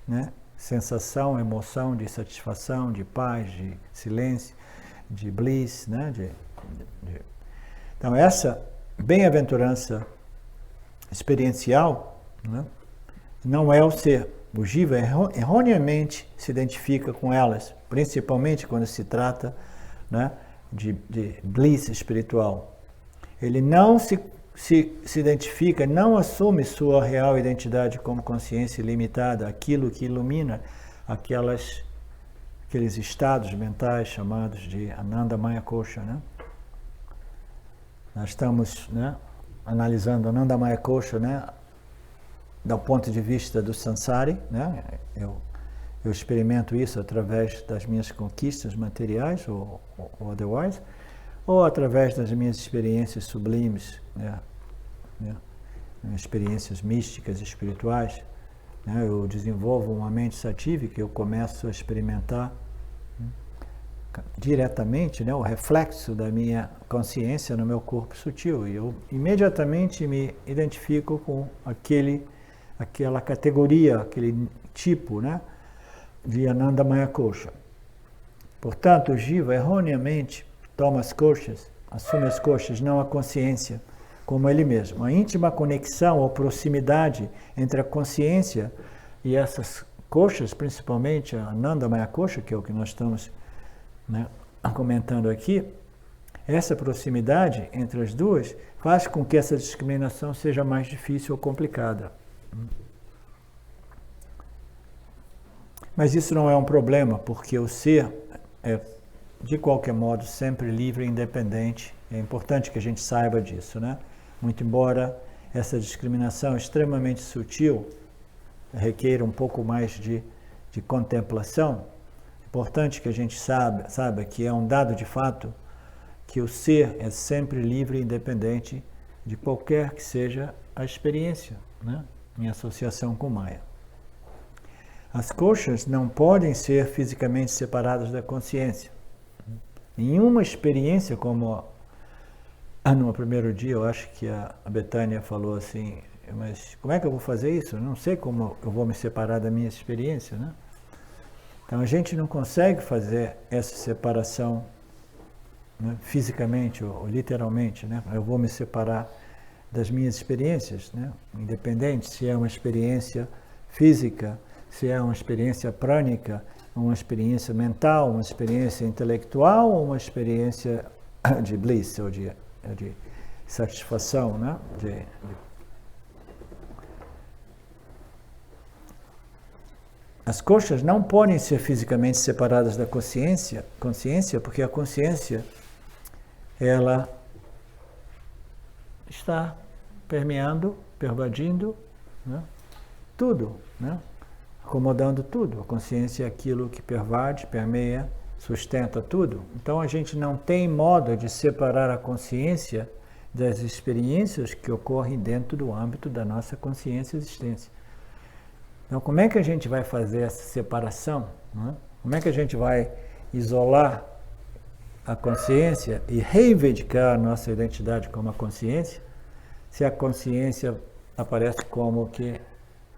né, sensação, emoção de satisfação, de paz, de silêncio, de bliss, né, Então essa bem-aventurança experiencial, né, não é o ser. O Jiva erroneamente se identifica com elas, principalmente quando se trata, né, de bliss espiritual. Ele não se identifica, não assume sua real identidade como consciência ilimitada, aquilo que ilumina aqueles estados mentais chamados de Ananda Maya Kosha, né? Nós estamos, né, analisando Ananda Maya Kosha, né, do ponto de vista do Sansari, né? Eu experimento isso através das minhas conquistas materiais ou otherwise, ou através das minhas experiências sublimes, né? Experiências místicas, espirituais, né? Eu desenvolvo uma mente satívica, eu começo a experimentar, né, diretamente, né, o reflexo da minha consciência no meu corpo sutil, e eu imediatamente me identifico com aquela categoria, aquele tipo, né, de Ananda Maya Kosha. Portanto, o Jiva erroneamente toma as koshas, assume as koshas, não a consciência, como ele mesmo. A íntima conexão ou proximidade entre a consciência e essas koshas, principalmente a Ananda Maya Kosha, que é o que nós estamos, né, comentando aqui, essa proximidade entre as duas faz com que essa discriminação seja mais difícil ou complicada. Mas isso não é um problema, porque o ser é, de qualquer modo, sempre livre e independente. É importante que a gente saiba disso, né? Muito embora essa discriminação extremamente sutil requeira um pouco mais de contemplação, é importante que a gente saiba que é um dado de fato que o ser é sempre livre e independente de qualquer que seja a experiência, né, em associação com Maya. As koshas não podem ser fisicamente separadas da consciência. Nenhuma experiência, como no primeiro dia, eu acho que a Betânia falou assim, mas como é que eu vou fazer isso? Eu não sei como eu vou me separar da minha experiência, né? Então a gente não consegue fazer essa separação, né, fisicamente ou literalmente, né? Eu vou me separar das minhas experiências, né? Independente se é uma experiência física, se é uma experiência prânica, uma experiência mental, uma experiência intelectual ou uma experiência de bliss, ou de satisfação, né? As koshas não podem ser fisicamente separadas da consciência, porque a consciência, ela está permeando, pervadindo, né, tudo, né, acomodando tudo. A consciência é aquilo que pervade, permeia, sustenta tudo. Então a gente não tem modo de separar a consciência das experiências que ocorrem dentro do âmbito da nossa consciência e existência. Então, como é que a gente vai fazer essa separação, né? Como é que a gente vai isolar a consciência e reivindicar a nossa identidade como a consciência, se a consciência aparece como que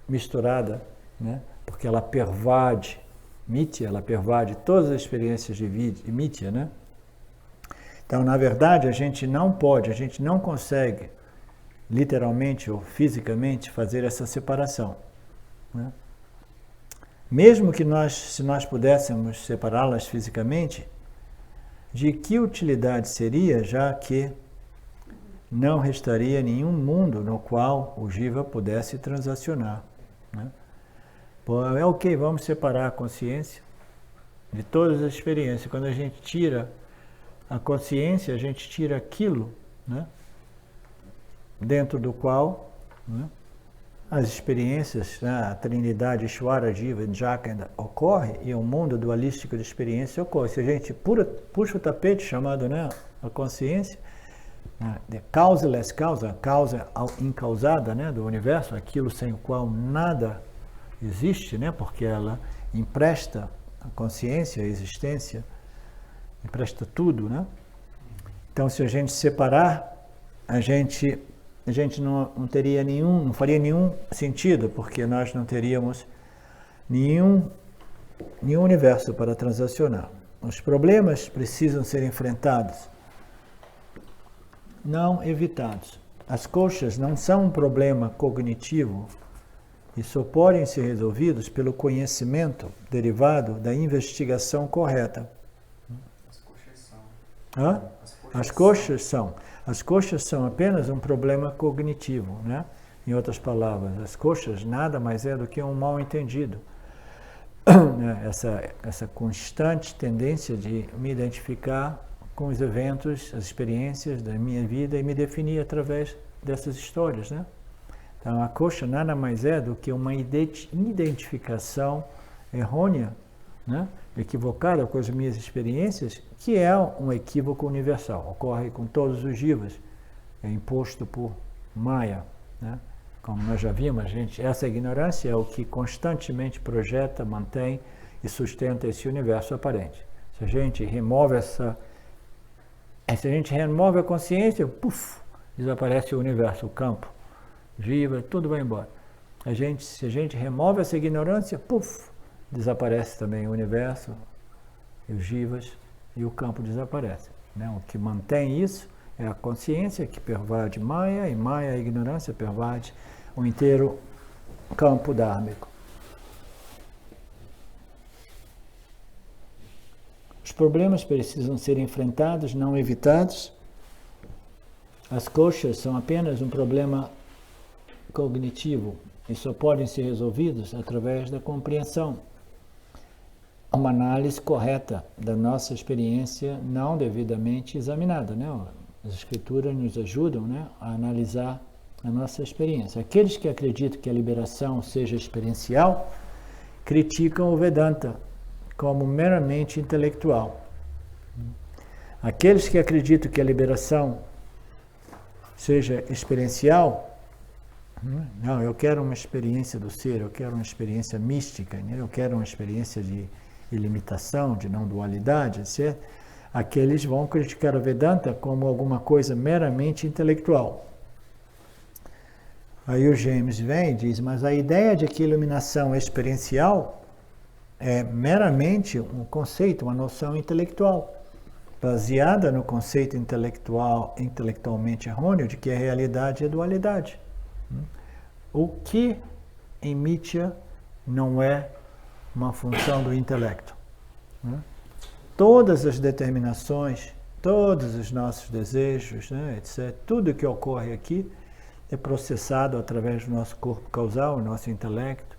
misturada, né? Porque ela pervade Mitya, ela pervade todas as experiências de Mitya, né? Então, na verdade, a gente não consegue, literalmente ou fisicamente, fazer essa separação, né? Mesmo que se nós pudéssemos separá-las fisicamente, de que utilidade seria, já que não restaria nenhum mundo no qual o Jiva pudesse transacionar, né? Pô, é ok, vamos separar a consciência de todas as experiências. Quando a gente tira a consciência, a gente tira aquilo, né, dentro do qual, né, as experiências, né, a Trindade, Ishvara, Jiva e Jhakanda ocorre e o mundo dualístico de experiência ocorre. Se a gente puxa o tapete chamado, né, a consciência, né, de causaless causa, causa incausada, né, do universo, aquilo sem o qual nada existe, né, porque ela empresta a consciência, a existência, empresta tudo, né? Então, se a gente separar, a gente não teria não faria nenhum sentido, porque nós não teríamos nenhum universo para transacionar. Os problemas precisam ser enfrentados, não evitados. As coxas não são um problema cognitivo e só podem ser resolvidos pelo conhecimento derivado da investigação correta. As coxas são. Hã? As coxas são apenas um problema cognitivo, né? Em outras palavras, as coxas nada mais é do que um mal-entendido. Essa constante tendência de me identificar com os eventos, as experiências da minha vida e me definir através dessas histórias, né? Então, a coxa nada mais é do que uma identificação errônea, né? Equivocada com as minhas experiências, que é um equívoco universal, ocorre com todos os jivas, é imposto por Maya, né? Como nós já vimos, essa ignorância é o que constantemente projeta, mantém e sustenta esse universo aparente. Se a gente remove a consciência, puf, desaparece o universo, o campo, jiva, tudo vai embora. Se a gente remove essa ignorância, puf, desaparece também o universo, os jivas e o campo desaparece, né? O que mantém isso é a consciência que pervade Maya, e Maya, a ignorância, pervade o inteiro campo dármico. Os problemas precisam ser enfrentados, não evitados. As coxas são apenas um problema cognitivo e só podem ser resolvidos através da compreensão. Uma análise correta da nossa experiência não devidamente examinada, né? As escrituras nos ajudam, né, a analisar a nossa experiência. Aqueles que acreditam que a liberação seja experiencial criticam o Vedanta como meramente intelectual. Aqueles que acreditam que a liberação seja experiencial, não, eu quero uma experiência do ser, eu quero uma experiência mística, né? Eu quero uma experiência de ilimitação, de não dualidade, etc. Aqueles vão criticar o Vedanta como alguma coisa meramente intelectual. Aí o James vem e diz, mas a ideia de que iluminação é experiencial é meramente um conceito, uma noção intelectual, baseada no conceito intelectualmente errôneo de que a realidade é dualidade. O que em Mitya não é uma função do intelecto. Todas as determinações, todos os nossos desejos, né, etc., tudo que ocorre aqui é processado através do nosso corpo causal, o nosso intelecto.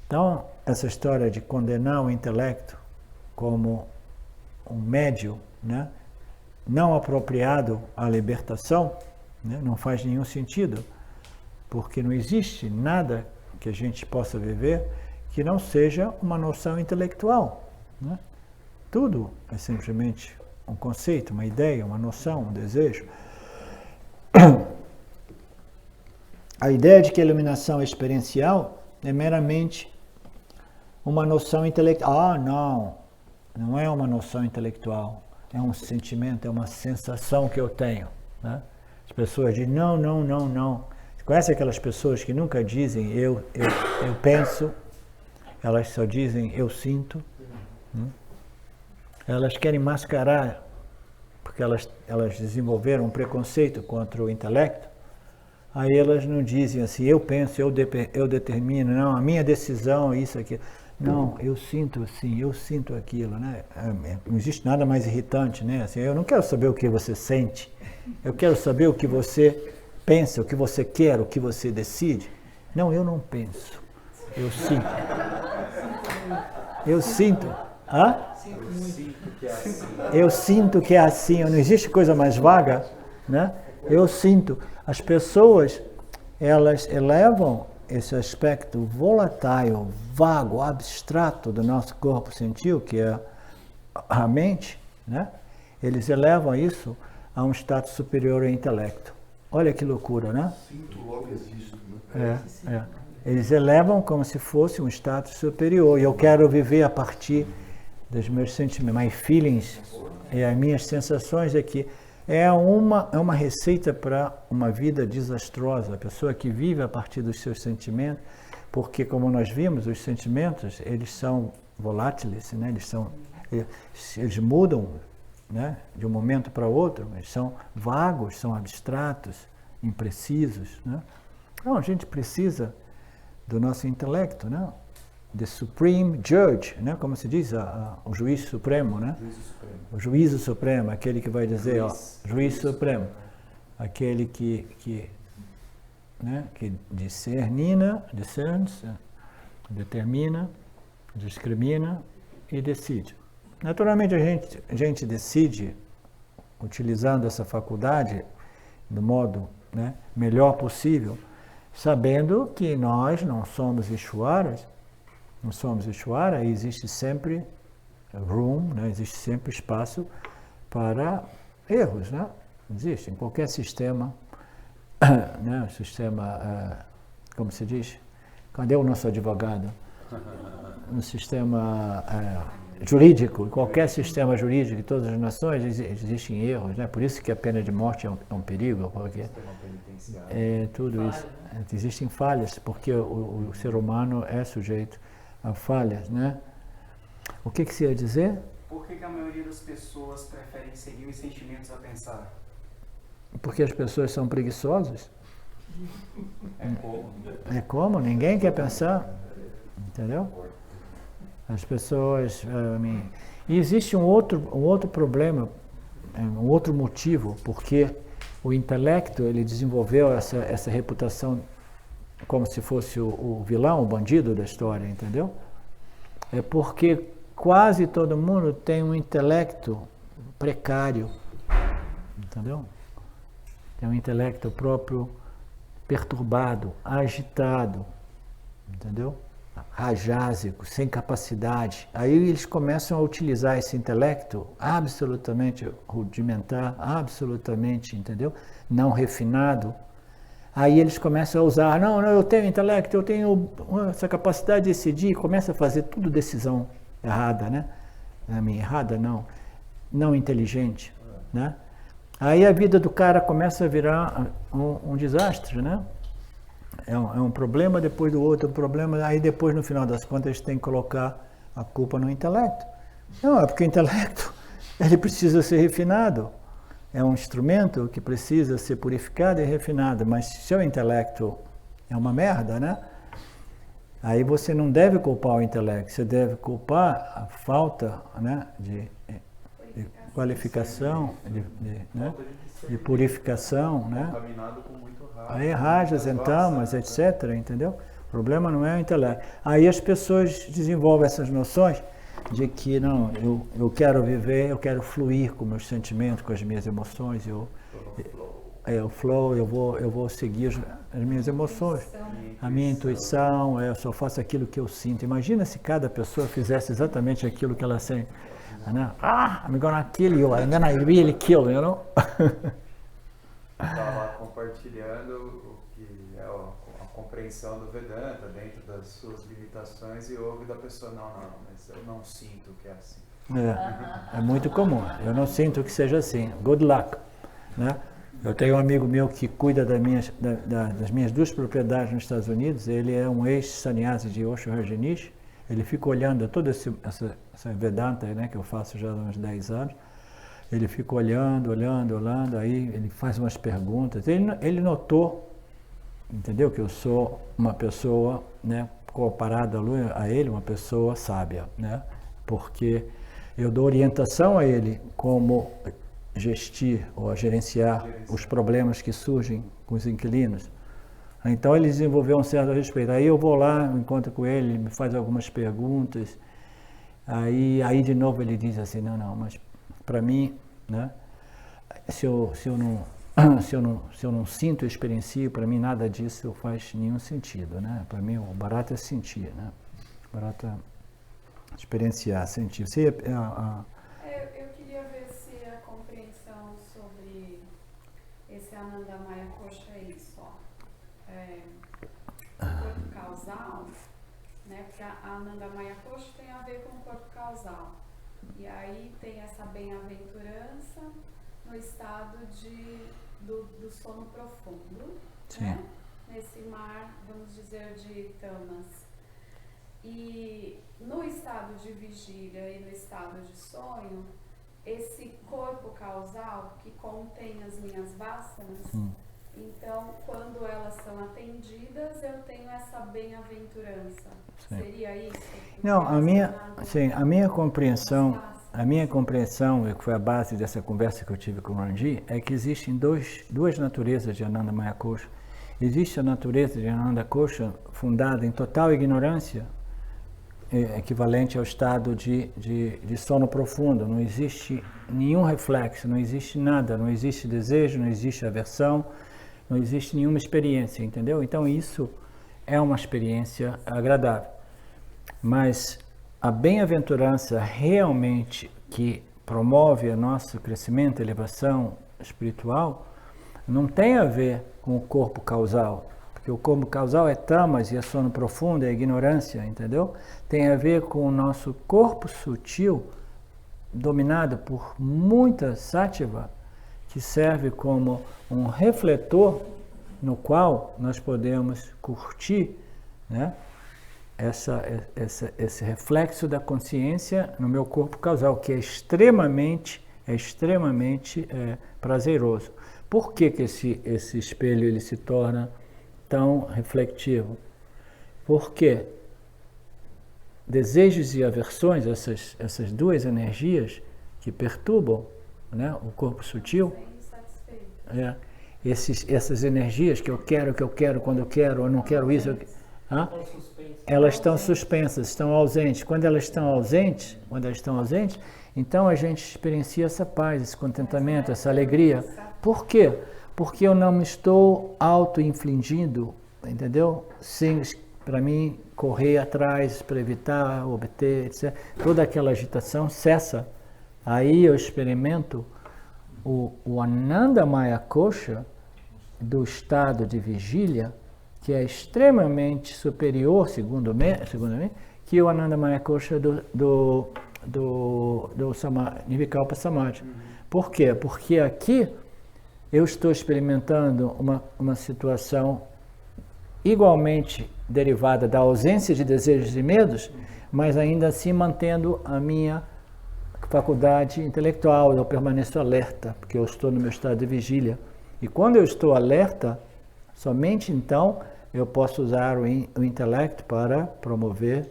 Então, essa história de condenar o intelecto como um médio, né, não apropriado à libertação, né, não faz nenhum sentido, porque não existe nada que a gente possa viver que não seja uma noção intelectual, né? Tudo é simplesmente um conceito, uma ideia, uma noção, um desejo. A ideia de que a iluminação é experiencial é meramente uma noção intelectual. Não é uma noção intelectual, é um sentimento, é uma sensação que eu tenho, né? As pessoas dizem não. Você conhece aquelas pessoas que nunca dizem eu penso, elas só dizem eu sinto? Elas querem mascarar, porque elas desenvolveram um preconceito contra o intelecto. Aí elas não dizem assim, eu penso, eu determino, não, a minha decisão, isso, aquilo. Não, eu sinto assim, eu sinto aquilo, né? Não existe nada mais irritante, né? Assim, eu não quero saber o que você sente, eu quero saber o que você pensa, o que você quer, o que você decide. Não, eu não penso, eu sinto. Eu sinto. Hã? Eu sinto que é assim, não existe coisa mais vaga, né? Eu sinto. As pessoas, elas elevam esse aspecto volátil, vago, abstrato do nosso corpo sentiu, que é a mente, né? Eles elevam isso a um status superior ao intelecto. Olha que loucura, né? Sinto, logo existo, né? Eles elevam como se fosse um status superior. E eu quero viver a partir dos meus sentimentos, my feelings, e as minhas sensações aqui. É uma receita para uma vida desastrosa. A pessoa que vive a partir dos seus sentimentos, porque como nós vimos, os sentimentos, eles são voláteis, né? Eles mudam, né? De um momento para outro, eles são vagos, são abstratos, imprecisos, né? Então a gente precisa do nosso intelecto, né? The Supreme Judge, né? Como se diz, o juiz supremo, né? O juízo supremo, aquele que vai dizer, juiz supremo, aquele que discerna, determina, discrimina e decide. Naturalmente a gente decide, utilizando essa faculdade do modo, né, melhor possível, sabendo que nós não somos Ishwaras, e existe sempre room, né? Existe sempre espaço para erros, né? Existe em qualquer sistema, né? Sistema, como se diz? Cadê o nosso advogado? No sistema jurídico, em qualquer sistema jurídico de todas as nações existem erros, né? Por isso que a pena de morte é um perigo, porque tudo isso. Existem falhas, porque o ser humano é sujeito a falhas, né? O que você ia dizer? Por que a maioria das pessoas preferem seguir os sentimentos a pensar? Porque as pessoas são preguiçosas. É como? Ninguém quer pensar, entendeu? As pessoas... E existe um outro problema, um outro motivo, porque o intelecto, ele desenvolveu essa reputação como se fosse o vilão, o bandido da história, entendeu? É porque quase todo mundo tem um intelecto precário, entendeu? Tem um intelecto próprio perturbado, agitado, entendeu? Rajásico, sem capacidade. Aí eles começam a utilizar esse intelecto absolutamente rudimentar, absolutamente, entendeu? Não refinado. Aí eles começam a usar, não, eu tenho intelecto, eu tenho essa capacidade de decidir, começa a fazer tudo decisão errada, né? Errada não inteligente, né? Aí a vida do cara começa a virar um desastre, né? É um problema depois do outro, problema, aí depois no final das contas eles têm que colocar a culpa no intelecto. Não, é porque o intelecto, ele precisa ser refinado. É um instrumento que precisa ser purificado e refinado, mas se seu intelecto é uma merda, né? Aí você não deve culpar o intelecto, você deve culpar a falta, né, de qualificação, de purificação, né? Contaminado com muito raio. Aí rajas, entamas, etc., entendeu? O problema não é o intelecto. Aí as pessoas desenvolvem essas noções de que, não, eu quero viver, eu quero fluir com meus sentimentos, com as minhas emoções, o flow, eu vou seguir as minhas emoções, a minha intuição, eu só faço aquilo que eu sinto. Imagina se cada pessoa fizesse exatamente aquilo que ela sente. I'm gonna kill you, I'm gonna really kill, you know? Estava compartilhando o que é a compreensão do Vedanta dentro das suas limitações e ouve da pessoa, não, mas eu não sinto que é assim. É muito comum, eu não sinto que seja assim, good luck, né? Eu tenho um amigo meu que cuida das minhas 2 propriedades nos Estados Unidos, ele é um ex-sannyasi de Osho Rajneesh, ele fica olhando toda essa Vedanta, né, que eu faço já há uns 10 anos, ele fica olhando, aí ele faz umas perguntas, ele notou, entendeu, que eu sou uma pessoa, né, comparado a ele, uma pessoa sábia, né, porque eu dou orientação a ele como gestir ou gerenciar os problemas que surgem com os inquilinos. Então ele desenvolveu um certo respeito. Aí eu vou lá, encontro com ele, ele me faz algumas perguntas. Aí de novo ele diz assim, não, mas para mim, né, se eu não sinto e experiencio, para mim nada disso faz nenhum sentido, né? Para mim o barato é sentir, né? O barato é experienciar, sentir. Eu queria ver se a compreensão sobre esse Anandamaya Kosha é isso, ó. Por causa causal, né? Porque a Ananda Maya Kosha tem a ver com o corpo causal. E aí tem essa bem-aventurança no estado do sono profundo, né? Nesse mar, vamos dizer, de tamas. E no estado de vigília e no estado de sonho, esse corpo causal que contém as minhas vasanas, então, quando elas são atendidas, eu tenho essa bem-aventurança. Seria isso? Não, a minha compreensão, e que foi a base dessa conversa que eu tive com o Ranji, é que existem duas naturezas de Ananda Maya Kosha. Existe a natureza de Ananda Kosha fundada em total ignorância, equivalente ao estado de sono profundo. Não existe nenhum reflexo, não existe nada, não existe desejo, não existe aversão, não existe nenhuma experiência, entendeu? Então isso é uma experiência agradável. Mas a bem-aventurança realmente que promove o nosso crescimento, elevação espiritual, não tem a ver com o corpo causal, porque o corpo causal é tamas e é sono profundo, é ignorância, entendeu? Tem a ver com o nosso corpo sutil, dominado por muita sátiva, que serve como um refletor no qual nós podemos curtir, né, esse reflexo da consciência no meu corpo causal, que é extremamente prazeroso. Por que esse espelho ele se torna tão reflectivo? Porque desejos e aversões, essas duas energias que perturbam, né, o corpo sutil, essas energias que eu quero, quando eu quero, eu não quero isso, elas estão suspensas, estão ausentes. Quando elas estão ausentes, então a gente experiencia essa paz, esse contentamento, essa alegria. Por quê? Porque eu não me estou auto-infligindo, entendeu? Sem, para mim, correr atrás, para evitar, obter, etc. Toda aquela agitação cessa. Aí eu experimento o Ananda Maya Kosha do estado de vigília, que é extremamente superior, segundo mim, que o Ananda Maya Kosha do Nirvikalpa Samadhi. Por quê? Porque aqui eu estou experimentando uma situação igualmente derivada da ausência de desejos e medos, mas ainda assim mantendo a minha faculdade intelectual. Eu permaneço alerta, porque eu estou no meu estado de vigília. E quando eu estou alerta, somente então eu posso usar o intelecto para promover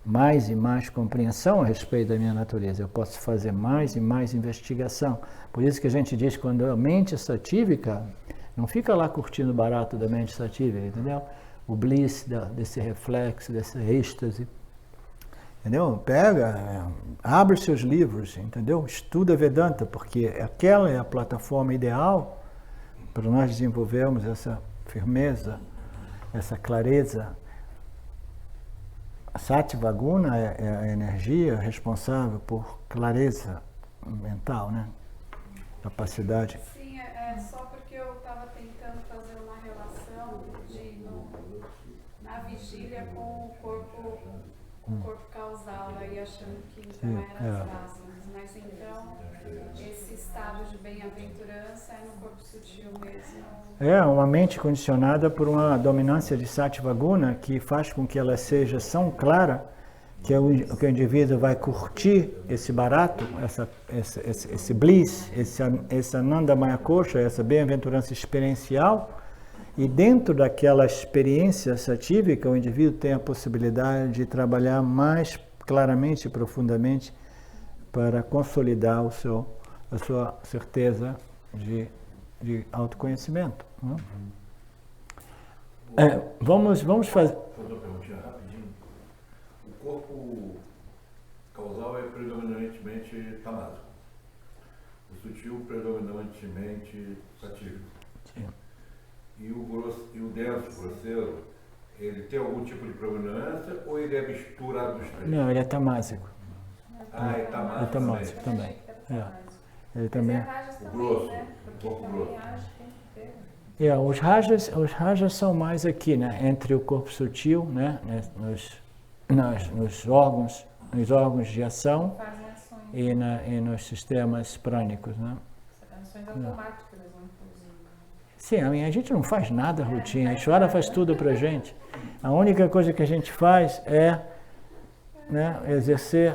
mais e mais compreensão a respeito da minha natureza. Eu posso fazer mais e mais investigação. Por isso que a gente diz que quando a mente é satívica, não fica lá curtindo o barato da mente satívica, entendeu? O bliss desse reflexo, dessa êxtase. Entendeu? Pega, abre seus livros, entendeu? Estuda Vedanta, porque aquela é a plataforma ideal para nós desenvolvermos essa firmeza, essa clareza. A Sattva Guna é a energia responsável por clareza mental, né? Capacidade. Sim, só porque eu estava tentando fazer uma relação na vigília com o corpo causal, aí achando que não era as vasanas, mas então esse estado de bem-aventurança é no corpo sutil mesmo. É uma mente condicionada por uma dominância de Sattva Guna que faz com que ela seja tão clara que o indivíduo vai curtir esse barato, esse bliss, esse Ananda Maya Kosha, essa bem-aventurança experiencial. E dentro daquela experiência satívica, o indivíduo tem a possibilidade de trabalhar mais claramente e profundamente para consolidar a sua certeza de autoconhecimento. Vamos fazer... Fazer uma perguntinha rapidinho. O corpo causal é predominantemente tamásico. O sutil predominantemente satívico. Sim. E o grosso, e o denso, grosseiro, ele tem algum tipo de predominância ou ele é misturado dos três? Não, ele é tamásico. É tamásico. É tamásico também. Ele também. O grosso, o corpo grosso. Os rajas são mais aqui, né? Entre o corpo sutil, né? Nos órgãos de ação Fazem ações. e nos sistemas prânicos, né? Ações automáticas, né? Sim, a gente não faz nada rotina, a Ishvara faz tudo pra gente. A única coisa que a gente faz é, né,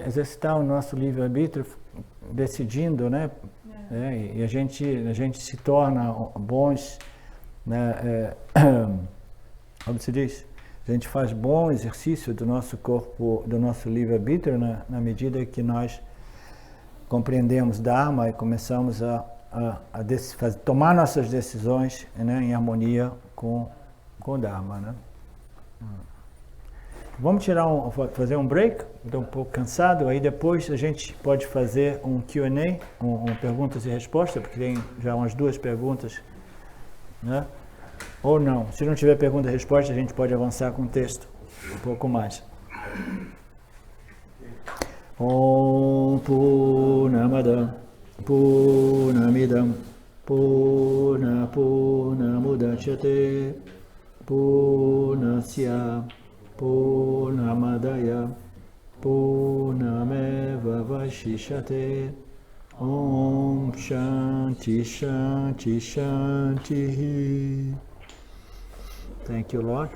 exercitar o nosso livre-arbítrio, decidindo, né? E a gente se torna bons, né? Como se diz? A gente faz bom exercício do nosso corpo, do nosso livre-arbítrio, na medida que nós compreendemos Dharma e começamos a tomar nossas decisões, né, em harmonia com o Dharma, né? Vamos fazer um break, estou um pouco cansado, aí depois a gente pode fazer um Q&A, perguntas e respostas, porque tem já umas 2 perguntas, né? Ou não, se não tiver pergunta e resposta, a gente pode avançar com o texto um pouco mais. Om Purnamada Purnamidam Purnamudachyate Purnasya Purnamadaya Purnameva Vashishate Om Shanti Shanti Shanti. Thank you, Lord.